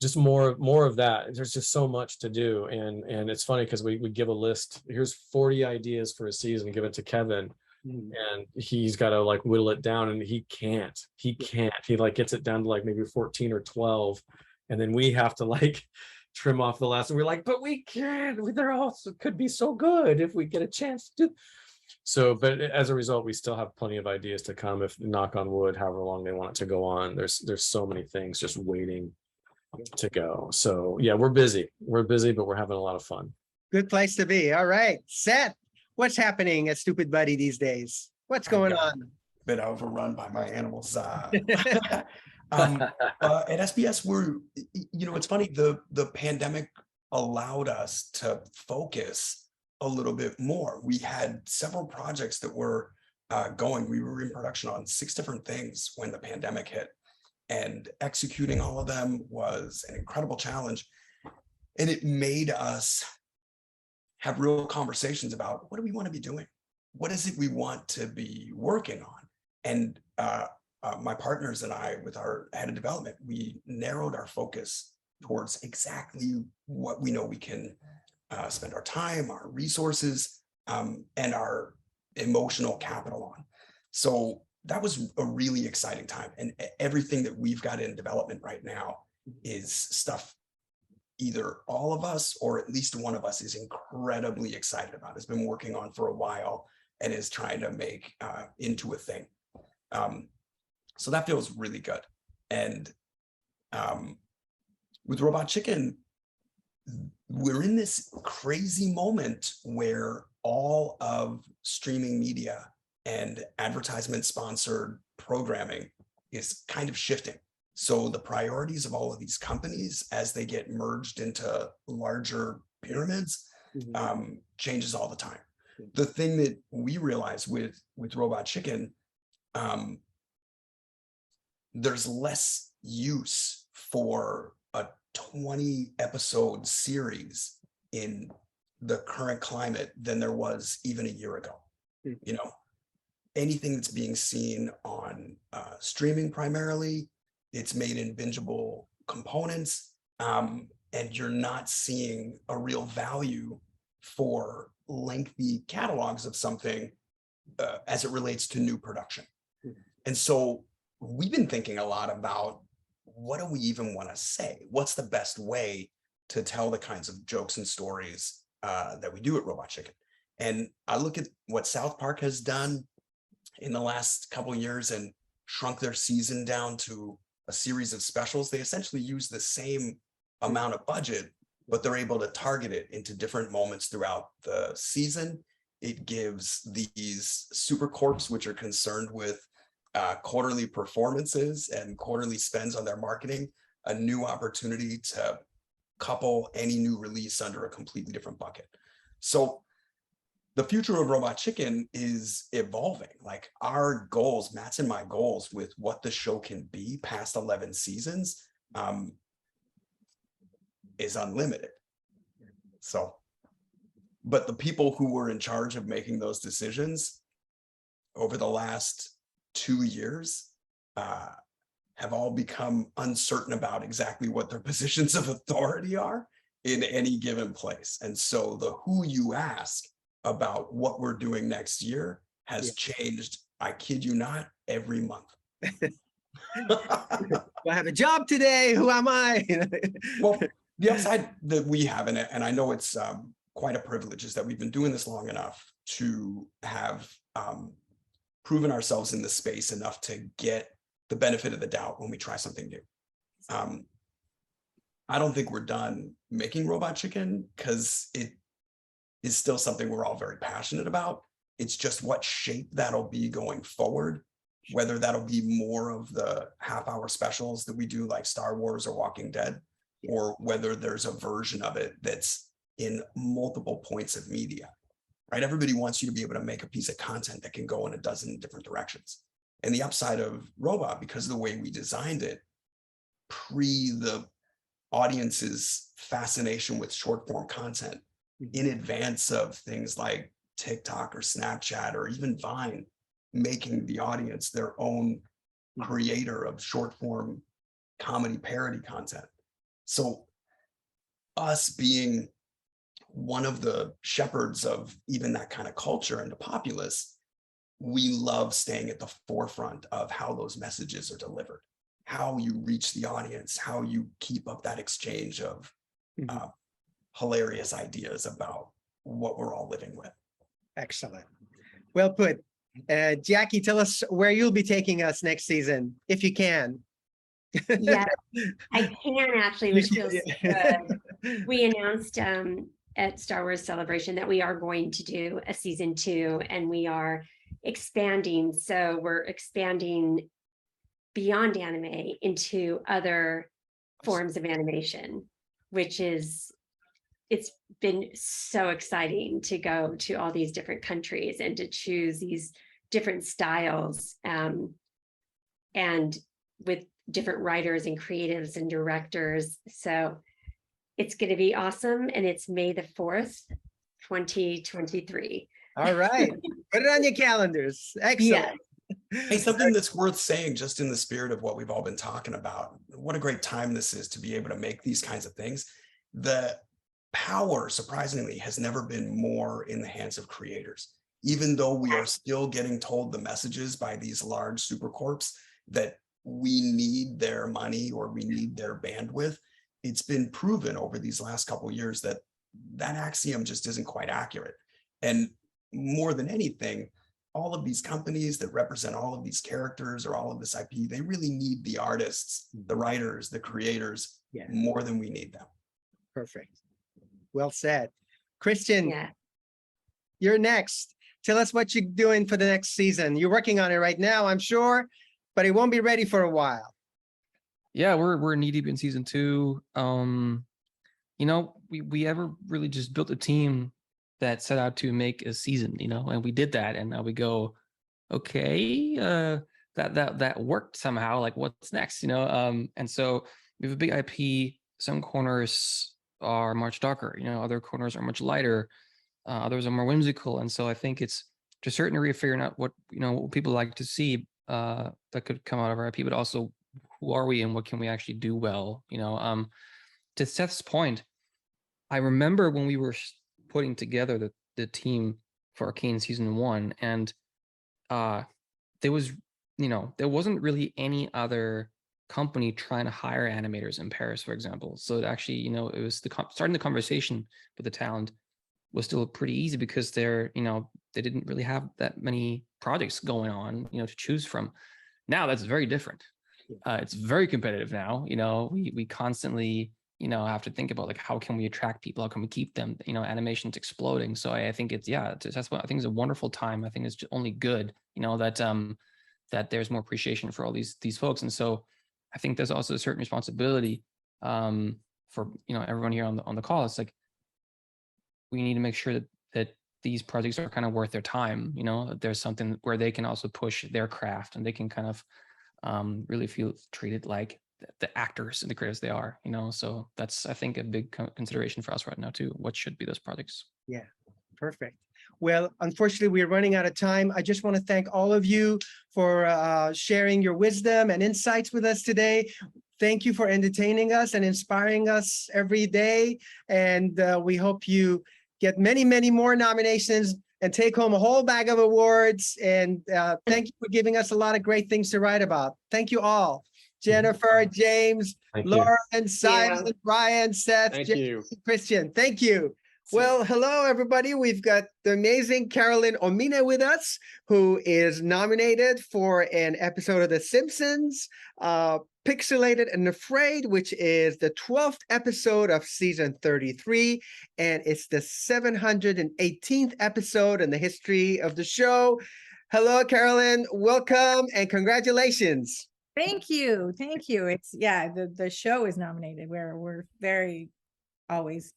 just more of that. There's just so much to do. And it's funny because we give a list. Here's 40 ideas for a season, give it to Kevin. And he's got to whittle it down, and he can't. He gets it down to maybe 14 or 12, and then we have to trim off the last, and we're like, but we can't. They're also could be so good if we get a chance to do. So, but as a result, we still have plenty of ideas to come. If knock on wood, however long they want it to go on, there's so many things just waiting to go. So yeah, we're busy, but we're having a lot of fun. Good place to be. All right, Seth, what's happening at Stupid Buddy these days? What's going on? Bit overrun by my animals. At SBS, it's funny, the pandemic allowed us to focus a little bit more. We had several projects that were going. We were in production on 6 different things when the pandemic hit, and executing all of them was an incredible challenge. And it made us have real conversations about, what do we want to be doing? What is it we want to be working on? And my partners and I, with our head of development, we narrowed our focus towards exactly what we know we can spend our time, our resources, and our emotional capital on. So that was a really exciting time. And everything that we've got in development right now is stuff either all of us or at least one of us is incredibly excited about, has been working on for a while, and is trying to make into a thing. So that feels really good. And with Robot Chicken, we're in this crazy moment where all of streaming media and advertisement sponsored programming is kind of shifting. So the priorities of all of these companies, as they get merged into larger pyramids, changes all the time. The thing that we realize with Robot Chicken, there's less use for a 20 episode series in the current climate than there was even a year ago. You know, anything that's being seen on streaming primarily, it's made in bingeable components, and you're not seeing a real value for lengthy catalogs of something as it relates to new production. And so we've been thinking a lot about, what do we even want to say? What's the best way to tell the kinds of jokes and stories that we do at Robot Chicken? And I look at what South Park has done in the last couple of years and shrunk their season down to a series of specials. They essentially use the same amount of budget, but they're able to target it into different moments throughout the season. It gives these super corps, which are concerned with quarterly performances and quarterly spends on their marketing, a new opportunity to couple any new release under a completely different bucket. So the future of Robot Chicken is evolving. Like, our goals, Matt's and my goals with what the show can be past 11 seasons, is unlimited. So, but the people who were in charge of making those decisions over the last 2 years have all become uncertain about exactly what their positions of authority are in any given place. And so the who you ask about what we're doing next year has changed, I kid you not, every month. Do I have a job today? Who am I? Well, the upside that we have in it, and I know it's quite a privilege, is that we've been doing this long enough to have proven ourselves in the space enough to get the benefit of the doubt when we try something new. I don't think we're done making Robot Chicken, because it is still something we're all very passionate about. It's just what shape that'll be going forward, whether that'll be more of the half-hour specials that we do like Star Wars or Walking Dead, or whether there's a version of it that's in multiple points of media, right? Everybody wants you to be able to make a piece of content that can go in a dozen different directions. And the upside of Robot, because of the way we designed it, pre the audience's fascination with short form content, in advance of things like TikTok or Snapchat or even Vine, making the audience their own creator of short form comedy parody content. So us being one of the shepherds of even that kind of culture and the populace, we love staying at the forefront of how those messages are delivered, how you reach the audience, how you keep up that exchange of Mhm. hilarious ideas about what we're all living with. Excellent. Well put. Jacqui, tell us where you'll be taking us next season, if you can. Yeah, I can actually, which feels Yeah. good. We announced at Star Wars Celebration that we are going to do a season 2, and we are expanding. So we're expanding beyond anime into other forms of animation, which is, it's been so exciting to go to all these different countries and to choose these different styles, and with different writers and creatives and directors. So it's going to be awesome. And it's May the 4th, 2023. All right. Put it on your calendars. Excellent. Hey, something that's worth saying, just in the spirit of what we've all been talking about, what a great time this is to be able to make these kinds of things. The power, surprisingly, has never been more in the hands of creators, even though we are still getting told the messages by these large supercorps that we need their money or we need their bandwidth. It's been proven over these last couple of years that that axiom just isn't quite accurate. And more than anything, all of these companies that represent all of these characters or all of this IP, they really need the artists, the writers, the creators, Yeah. more than we need them. Perfect. Well said. Christian, Yeah. you're next. Tell us what you're doing for the next season. You're working on it right now, I'm sure, but it won't be ready for a while. Yeah, we're knee deep in season 2. You know, we ever really just built a team that set out to make a season, you know, and we did that, and now we go, okay, that worked somehow. Like, what's next, you know? And so we have a big IP. Some corners are much darker, you know, other corners are much lighter, others are more whimsical, and so I think it's to a certain degree figuring out what, you know, what people like to see that could come out of our IP, but also who are we and what can we actually do well, you know? To Seth's point, I remember when we were putting together the team for Arcane season 1, and there was, you know, there wasn't really any other company trying to hire animators in Paris, for example. So it actually, you know, it was starting the conversation with the talent was still pretty easy because they're, you know, they didn't really have that many projects going on, you know, to choose from. Now that's very different. It's very competitive now. You know, we constantly, you know, have to think about like, how can we attract people? How can we keep them? You know, animation's exploding. So I think it's, yeah, that's what I think is a wonderful time. I think it's just only good, you know, that that there's more appreciation for all these folks. And so I think there's also a certain responsibility for, you know, everyone here on the call. It's like, we need to make sure that these projects are kind of worth their time. You know, there's something where they can also push their craft and they can kind of really feel treated like the actors and the creators they are, you know. So that's, I think, a big consideration for us right now too. What should be those projects? Yeah, perfect. Well, unfortunately, we're running out of time. I just want to thank all of you for sharing your wisdom and insights with us today. Thank you for entertaining us and inspiring us every day. And we hope you get many, many more nominations and take home a whole bag of awards. And thank you for giving us a lot of great things to write about. Thank you all. Jennifer, James, Thank you. Loren, Simon, Bryan, Seth, Thank Jacqui, you. Christian. Thank you. Well, hello, everybody. We've got the amazing Carolyn Omine with us, who is nominated for an episode of The Simpsons, Pixelated and Afraid, which is the 12th episode of season 33. And it's the 718th episode in the history of the show. Hello, Carolyn. Welcome and congratulations. Thank you. Thank you. It's, yeah, the show is nominated. We're very always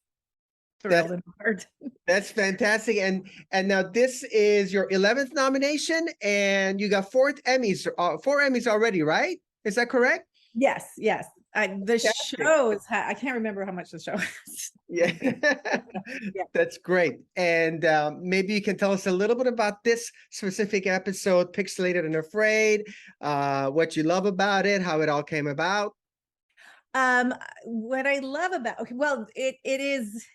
thrilled and honored. That's fantastic. And now this is your 11th nomination, and you got 4 Emmys already, right? Is that correct? Yes, yes. The show is, I can't remember how much the show is. Yeah. That's great. And maybe you can tell us a little bit about this specific episode, Pixelated and Afraid, what you love about it, how it all came about. What I love about, okay, well, it is,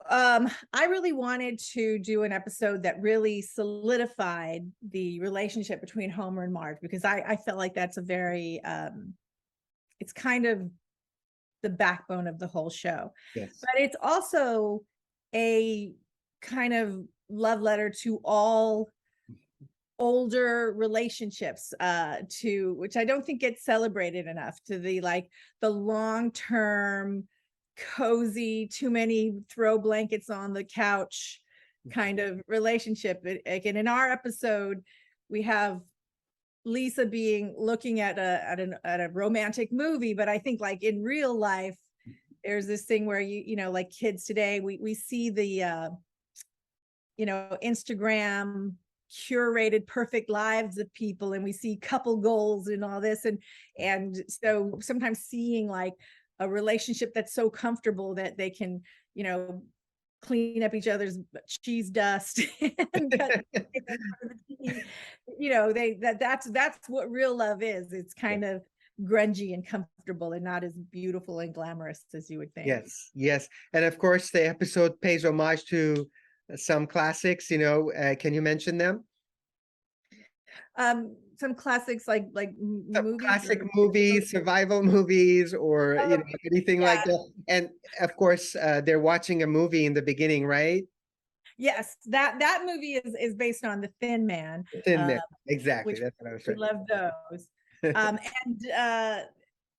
I really wanted to do an episode that really solidified the relationship between Homer and Marge, because I felt like that's a very, it's kind of the backbone of the whole show. Yes. But it's also a kind of love letter to all older relationships, to which I don't think gets celebrated enough, to the like the long-term cozy, too many throw blankets on the couch kind of relationship. Again, in our episode, we have Lisa looking at a romantic movie, but I think like in real life, there's this thing where you know, like kids today, we see the you know, Instagram curated perfect lives of people, and we see couple goals and all this, and so sometimes seeing like a relationship that's so comfortable that they can, you know, clean up each other's cheese dust and cut, you know, that's what real love is. It's kind of grungy and comfortable and not as beautiful and glamorous as you would think. Yes, yes. And of course, the episode pays homage to some classics, you know, can you mention them? Some classics like Some movies, classic movies, survival movies, or you know, anything like that. And of course, they're watching a movie in the beginning, right? Yes, that movie is based on The Thin Man. Thin Man. Exactly. Which That's what I was we trying. love those. And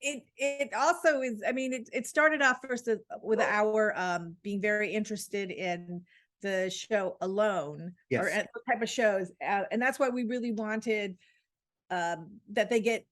it also is, I mean, it started off first with our being very interested in the show Alone, or Yes. what type of shows, and that's why we really wanted that they get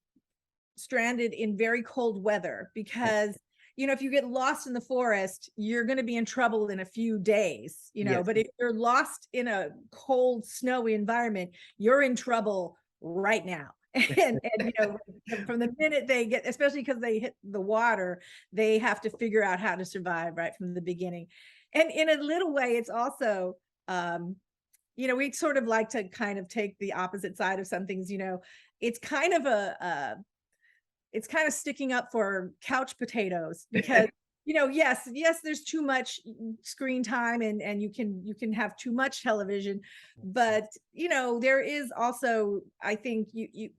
stranded in very cold weather, because you know, if you get lost in the forest, you're going to be in trouble in a few days, you know. Yes. But if you're lost in a cold, snowy environment, you're in trouble right now. And you know, from the minute they get, especially because they hit the water, they have to figure out how to survive right from the beginning. And in a little way, it's also you know, we sort of like to kind of take the opposite side of some things, you know. It's kind of it's kind of sticking up for couch potatoes, because you know, yes, there's too much screen time, and you can have too much television, but you know, there is also, I think, you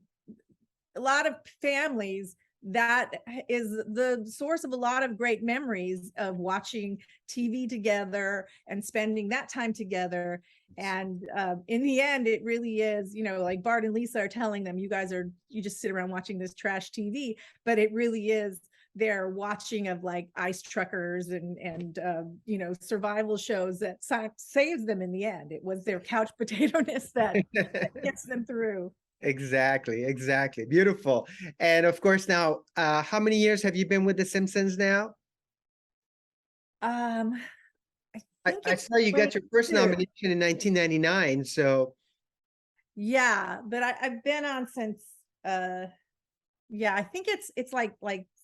a lot of families, that is the source of a lot of great memories of watching TV together and spending that time together. And in the end, it really is, you know, like Bart and Lisa are telling them, you just sit around watching this trash TV, but it really is their watching of like ice truckers and you know, survival shows that saves them in the end. It was their couch potato-ness that gets them through. Exactly, exactly. Beautiful. And of course, now, how many years have you been with The Simpsons now? I I saw you got your first 22. nomination in 1999. So Yeah, but I've been on since yeah, I think it's like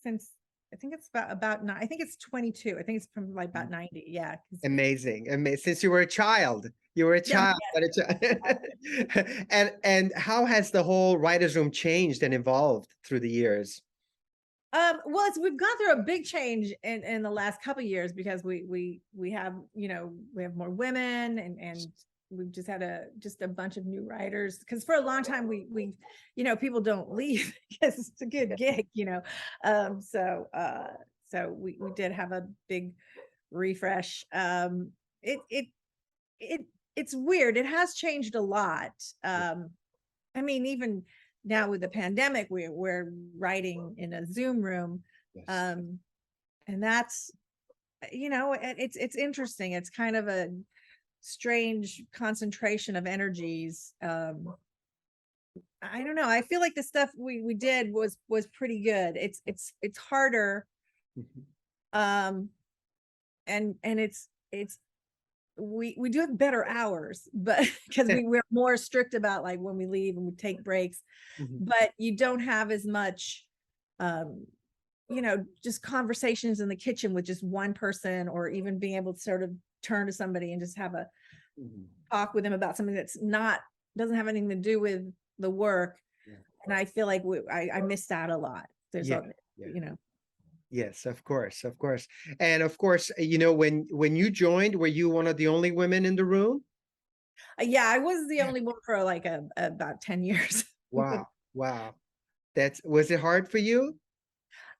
since, I think it's about I think it's 22. I think it's from like about 90. Yeah. amazing. Since you were a child. You were a Yeah, child, but and how has the whole writers' room changed and evolved through the years? well, we've gone through a big change in the last couple of years, because we have, you know, we have more women, and we've just had a bunch of new writers, because for a long time we you know, people don't leave because it's a good gig, you know. So we did have a big refresh. It's weird. It has changed a lot. I mean, even now with the pandemic, we're writing in a Zoom room. Yes. And that's, you know, it's interesting. It's kind of a strange concentration of energies. I don't know. I feel like the stuff we did was pretty good. It's harder. And it's we do have better hours, but because we're more strict about like when we leave and we take breaks, but you don't have as much you know, just conversations in the kitchen with just one person, or even being able to sort of turn to somebody and just have a talk with them about something that's doesn't have anything to do with the work. And I feel like I missed out a lot. There's you know. Yes, of course, of course. And of course, you know, when you joined, were you one of the only women in the room? Yeah, I was the only one for like about 10 years. Wow, wow. Was it hard for you?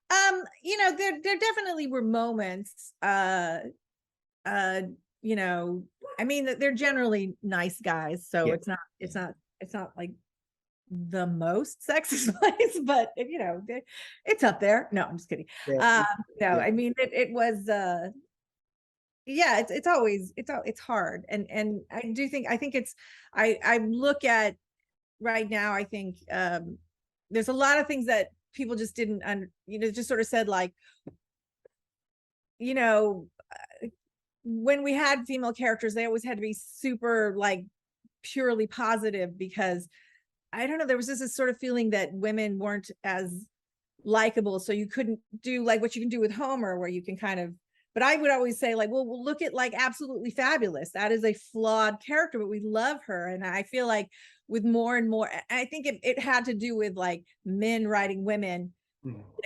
There definitely were moments. I mean, they're generally nice guys, so Yeah. it's not like the most sexist place, but it's up there. No, I'm just kidding. Yeah. No, Yeah. I mean, it was. Yeah, it's hard, and I think it's. I look at right now. I think there's a lot of things that people just didn't, just sort of said like, when we had female characters, they always had to be super like purely positive because I don't know, there was just this sort of feeling that women weren't as likable. So you couldn't do like what you can do with Homer, where you can kind of, but I would always say like, well, we'll look at like Absolutely Fabulous. That is a flawed character, but we love her. And I feel like with more and more, I think it had to do with like men writing women.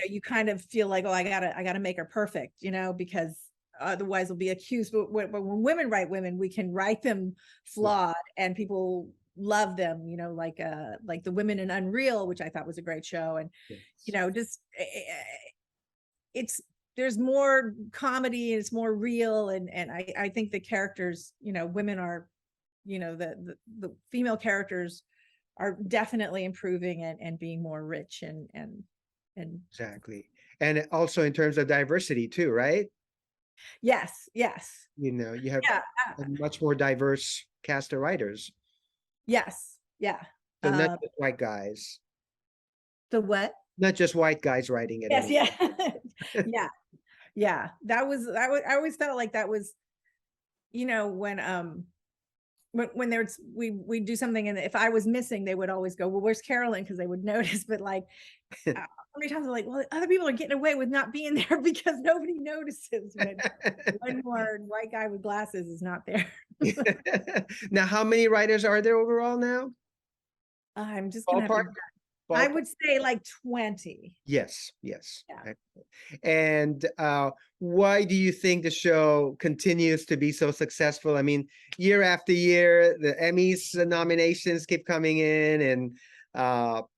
You kind of feel like, oh, I gotta make her perfect, because otherwise we'll be accused. But when women write women, we can write them flawed and people love them, like the Women in Unreal, which I thought was a great show. And just there's more comedy and it's more real, and I think the characters, women are, the female characters are definitely improving and being more rich and Exactly. And also in terms of diversity too, right? yes. You have Yeah. a much more diverse cast of writers. Yes. Yeah. So not just white guys. The what? Not just white guys writing it. Yes. anymore. Yeah. Yeah. I always felt like that was, when there's we do something and if I was missing, they would always go, well, where's Carolyn? Because they would notice. But like how many times I'm like, well, other people are getting away with not being there because nobody notices when one more white guy with glasses is not there. Now, how many writers are there overall now? I'm just gonna have to, Ballpark? I would say like 20. Yes. Yeah. Excellent. And why do you think the show continues to be so successful? I mean, year after year, the Emmys nominations keep coming in, and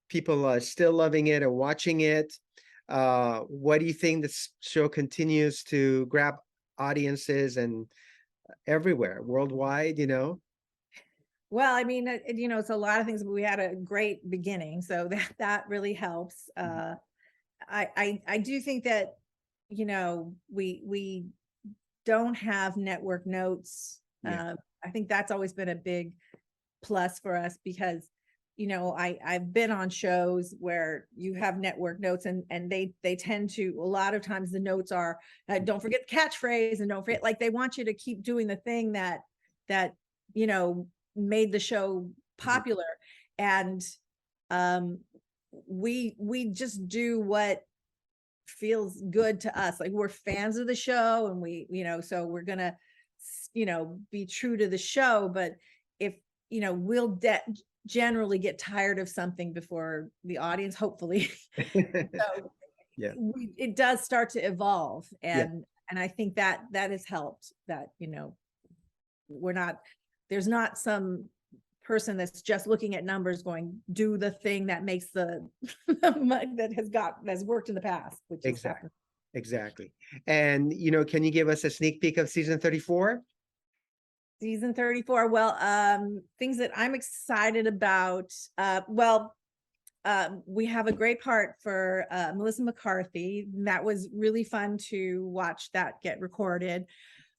people are still loving it or watching it. What do you think this show continues to grab audiences and everywhere, worldwide, Well, I mean, it's a lot of things, but we had a great beginning, so that really helps. I do think that we don't have network notes. Yeah. I think that's always been a big plus for us because I've been on shows where you have network notes and they tend to, a lot of times the notes are don't forget the catchphrase and don't forget, like they want you to keep doing the thing that made the show popular. And we just do what feels good to us. Like we're fans of the show and we so we're gonna be true to the show, but if we'll generally get tired of something before the audience, hopefully. So Yeah. it does start to evolve, and I think that has helped, that there's not some person that's just looking at numbers going, do the thing that makes the that's worked in the past, which exactly. And can you give us a sneak peek of season 34? Season 34. Well, things that I'm excited about. We have a great part for Melissa McCarthy. That was really fun to watch that get recorded.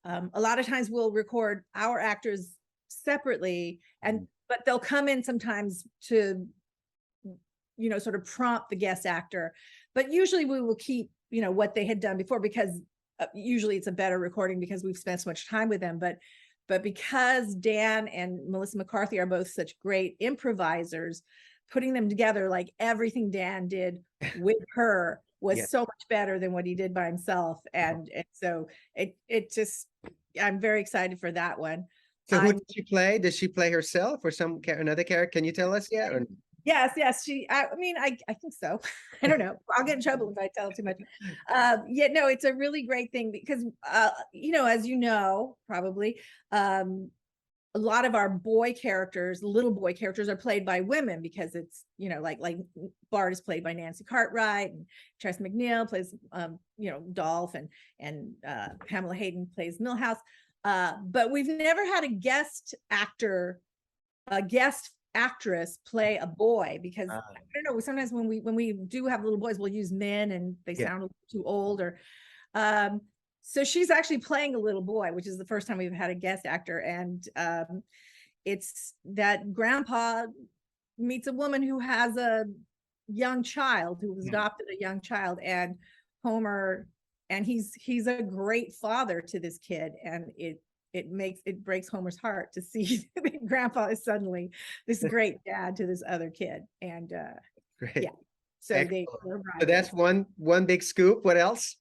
A lot of times we'll record our actors separately, but they'll come in sometimes to sort of prompt the guest actor. But usually we will keep what they had done before, because usually it's a better recording because we've spent so much time with them. But because Dan and Melissa McCarthy are both such great improvisers, putting them together, like everything Dan did with her was so much better than what he did by himself. And so it just, I'm very excited for that one. So who did she play? Does she play herself or another character? Can you tell us yet? Or... Yes. I think so. I don't know. I'll get in trouble if I tell too much. No, it's a really great thing because, as you know, probably, a a lot of our boy characters, little boy characters, are played by women because it's, you know, like Bart is played by Nancy Cartwright, and Tress MacNeille plays you know, Dolph, and Pamela Hayden plays Millhouse. But we've never had a guest actress play a boy, because I don't know, sometimes when we do have little boys, we'll use men and they sound a little too old, or so she's actually playing a little boy, which is the first time we've had a guest actor. And it's that grandpa meets a woman who has a young child, who was adopted a young child, and Homer, and he's a great father to this kid, and it breaks Homer's heart to see that grandpa is suddenly this great dad to this other kid. And Great. yeah, so so that's one big scoop. What else?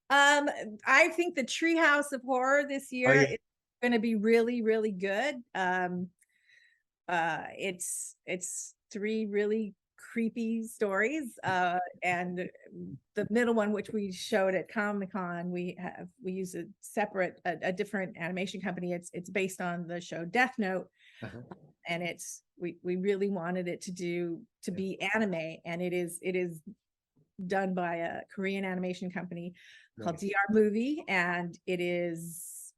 I think the Treehouse of Horror this year is going to be really, really good. It's 3 really creepy stories, and the middle one, which we showed at Comic-Con, we use a different animation company. It's based on the show Death Note, and we really wanted it to be anime, and it is done by a Korean animation company called DR Movie, and it is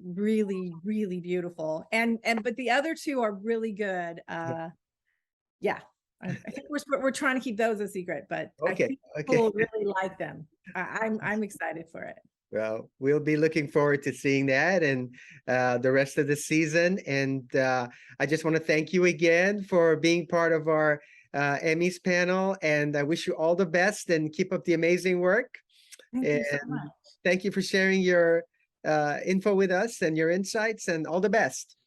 really, really beautiful. But the other 2 are really good. Yeah, I think we're trying to keep those a secret, but I think people really like them. I'm excited for it. Well, we'll be looking forward to seeing that and the rest of the season. And I just want to thank you again for being part of our Emmys panel, and I wish you all the best and keep up the amazing work. Thank you so much. Thank you for sharing your info with us and your insights, and all the best.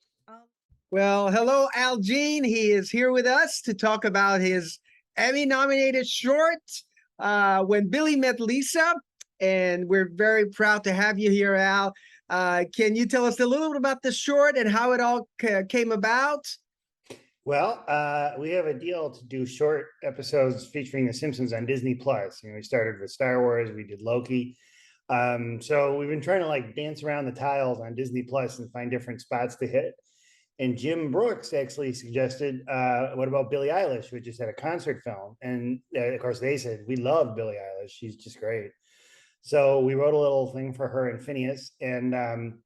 Well, hello, Al Jean. He is here with us to talk about his Emmy-nominated short, When Billie Met Lisa, and we're very proud to have you here, Al. Can you tell us a little bit about the short and how it all came about? Well, we have a deal to do short episodes featuring The Simpsons on Disney Plus. You know, we started with Star Wars, we did Loki. So we've been trying to like dance around the tiles on Disney Plus and find different spots to hit. And Jim Brooks actually suggested, what about Billie Eilish, who just had a concert film? And of course, they said, we love Billie Eilish. She's just great. So we wrote a little thing for her and Phineas, and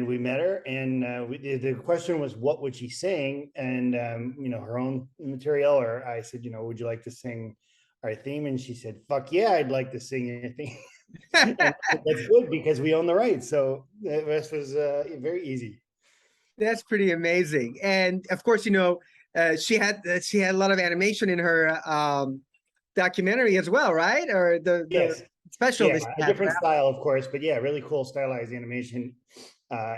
we met her, and the question was, what would she sing? And you know, her own material, or I said, you know, would you like to sing our theme? And she said, fuck yeah, I'd like to sing your theme. That's good, because we own the rights. So the rest was very easy. That's pretty amazing. And of course, you know, she had a lot of animation in her documentary as well, right? Or the special. Yeah, a different style, of course, but yeah, really cool stylized animation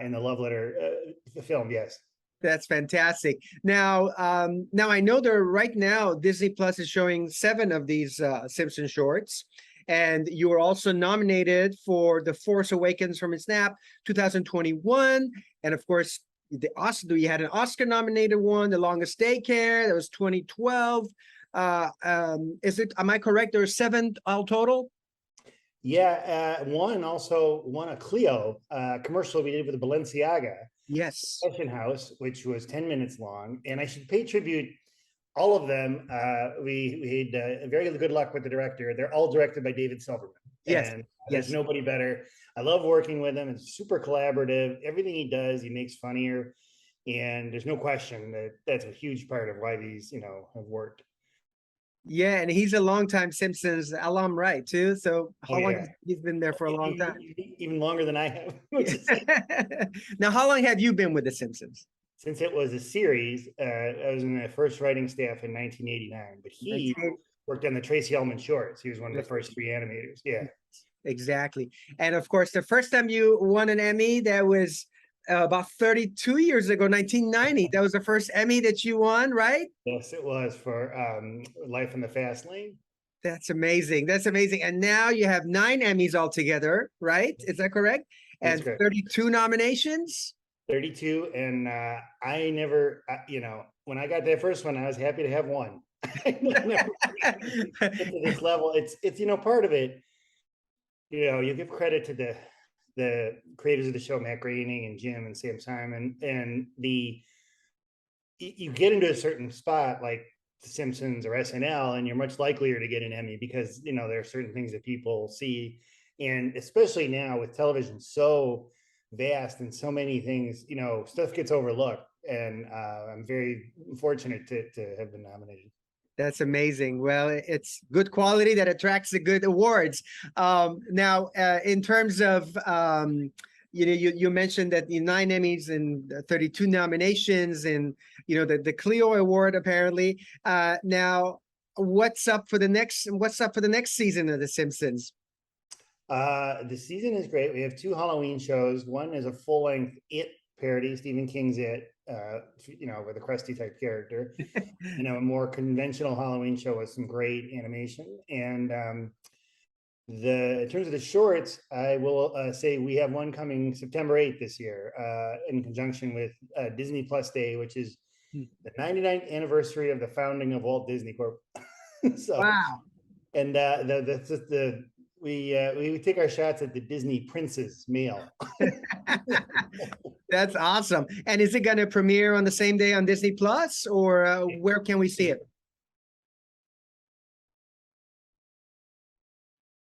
in the Love Letter film. Yes, that's fantastic. Now I know right now Disney Plus is showing 7 of these Simpson shorts, and you were also nominated for The Force Awakens from Snap 2021, and of course you had an Oscar nominated one, The Longest Daycare, that was 2012. Am I correct? There are 7 all total? Yeah, one also won a Clio commercial we did with the Balenciaga. Yes. Fashion house, which was 10 minutes long. And I should pay tribute, all of them. We had very good luck with the director. They're all directed by David Silverman. Yes. And there's nobody better. I love working with him. It's super collaborative. Everything he does, he makes funnier. And there's no question that that's a huge part of why these, you know, have worked. Yeah, and he's a longtime Simpsons alum, right, too? So how long he's been there for a long time? Even longer than I have. Now, how long have you been with The Simpsons? Since it was a series, I was in the first writing staff in 1989, but he worked on the Tracy Ullman shorts. He was one of the first 3 animators. Yeah, exactly. And of course, the first time you won an Emmy, that was about 32 years ago, 1990. That was the first Emmy that you won, right? Yes, it was, for Life in the Fast Lane. That's amazing. That's amazing. And now you have 9 Emmys altogether, right? Is that correct? And 32 nominations? 32. And I never, you know, when I got that first one, I was happy to have one. I never get to this level. It's, you know, part of it, you know, you give credit to the the creators of the show, Matt Groening and Jim and Sam Simon, and you get into a certain spot like The Simpsons or SNL, and you're much likelier to get an Emmy because there are certain things that people see, and especially now with television so vast and so many things, stuff gets overlooked, and I'm very fortunate to have been nominated. That's amazing. Well, it's good quality that attracts the good awards. Now, in terms of, you mentioned that the 9 Emmys and 32 nominations, and the Clio Award apparently. Now, what's up for the next season of The Simpsons? The season is great. We have 2 Halloween shows. One is a full-length It parody, Stephen King's It, with a crusty type character. A more conventional Halloween show with some great animation. And in terms of the shorts, I will say we have one coming September 8th this year, in conjunction with Disney Plus Day, which is the 99th anniversary of the founding of Walt Disney Corp. So, wow. And we take our shots at the Disney Prince's mail. That's awesome. And is it going to premiere on the same day on Disney Plus, or where can we see it?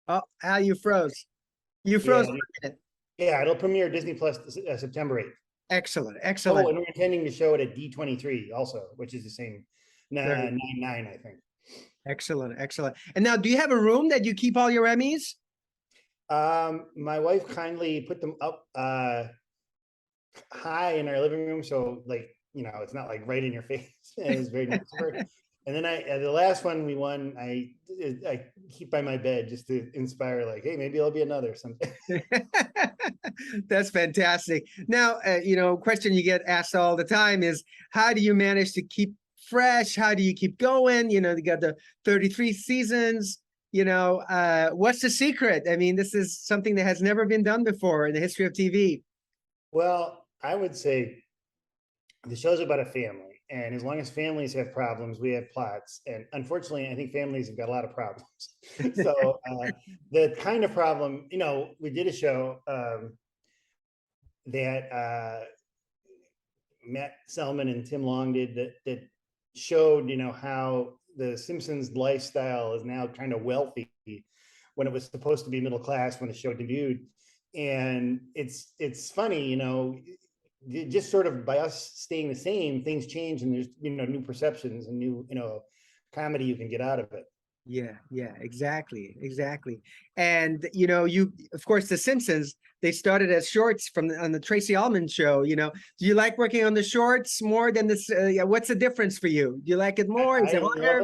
Oh, Al, you froze. You froze. Yeah, it'll premiere Disney Plus September 8th. Excellent, excellent. Oh, and we're intending to show it at D23 also, which is the same 9/9, I think. Excellent, excellent. And now, do you have a room that you keep all your Emmys? My wife kindly put them up high in our living room, so it's not like right in your face. And it's very nice. And then the last one we won, I keep by my bed just to inspire, hey, maybe there'll be another something. That's fantastic. Now, question you get asked all the time is, how do you manage to keep fresh? How do you keep going? You got the 33 seasons. What's the secret? I mean, this is something that has never been done before in the history of TV. Well, I would say the show's about a family. And as long as families have problems, we have plots. And unfortunately, I think families have got a lot of problems. So the kind of problem, we did a show that Matt Selman and Tim Long did that showed, how the Simpsons lifestyle is now kind of wealthy when it was supposed to be middle class when the show debuted. And it's funny, just sort of by us staying the same, things change, and there's new perceptions and new comedy you can get out of it. Yeah, exactly. And you, of course, the Simpsons, they started as shorts on the Tracy Ullman show. Do you like working on the shorts more than this? What's the difference for you? Do you like it more? Is it harder?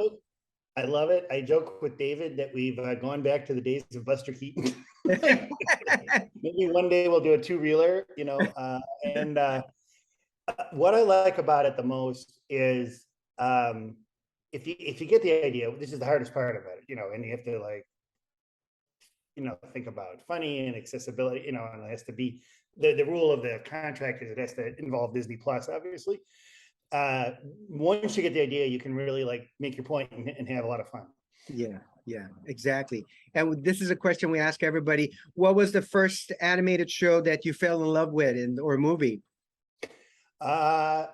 I love it. I joke with David that we've gone back to the days of Buster Keaton. Maybe one day we'll do a 2-reeler, and what I like about it the most is if you get the idea, this is the hardest part of it, and you have to think about funny and accessibility, and it has to be the rule of the contract is it has to involve Disney Plus, obviously. Once you get the idea, you can really make your point and have a lot of fun. Yeah, exactly. And this is a question we ask everybody. What was the first animated show that you fell in love with or movie? I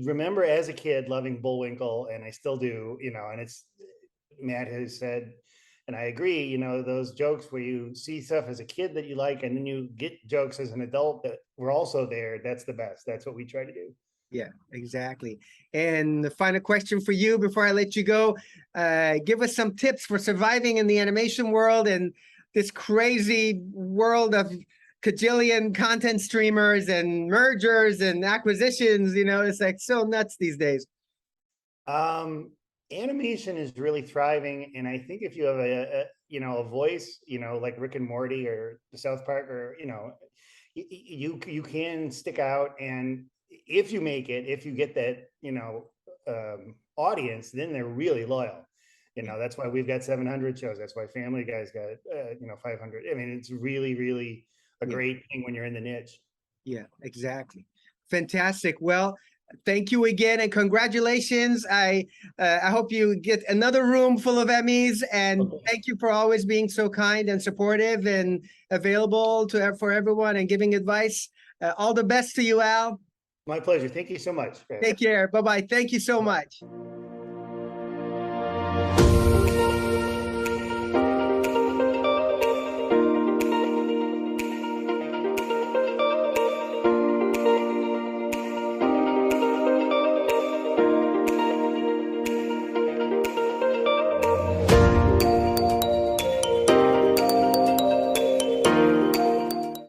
remember as a kid loving Bullwinkle, and I still do, and it's, Matt has said, and I agree, those jokes where you see stuff as a kid that you like, and then you get jokes as an adult that were also there. That's the best. That's what we try to do. Yeah, exactly. And the final question for you before I let you go, give us some tips for surviving in the animation world and this crazy world of cajillion content streamers and mergers and acquisitions. It's so nuts these days. Animation is really thriving, and I think if you have a voice, like Rick and Morty or South Park, or you can stick out, and if you make it, if you get that audience, then they're really loyal. That's why we've got 700 shows. That's why Family Guy's got 500. I mean, it's really, really a great thing when you're in the niche. Yeah, exactly. Fantastic. Well, Thank you again and congratulations. I hope you get another room full of Emmys, and thank you for always being so kind and supportive and available for everyone and giving advice. All the best to you, Al. My pleasure. Thank you so much. Take care. Bye-bye. Thank you so much.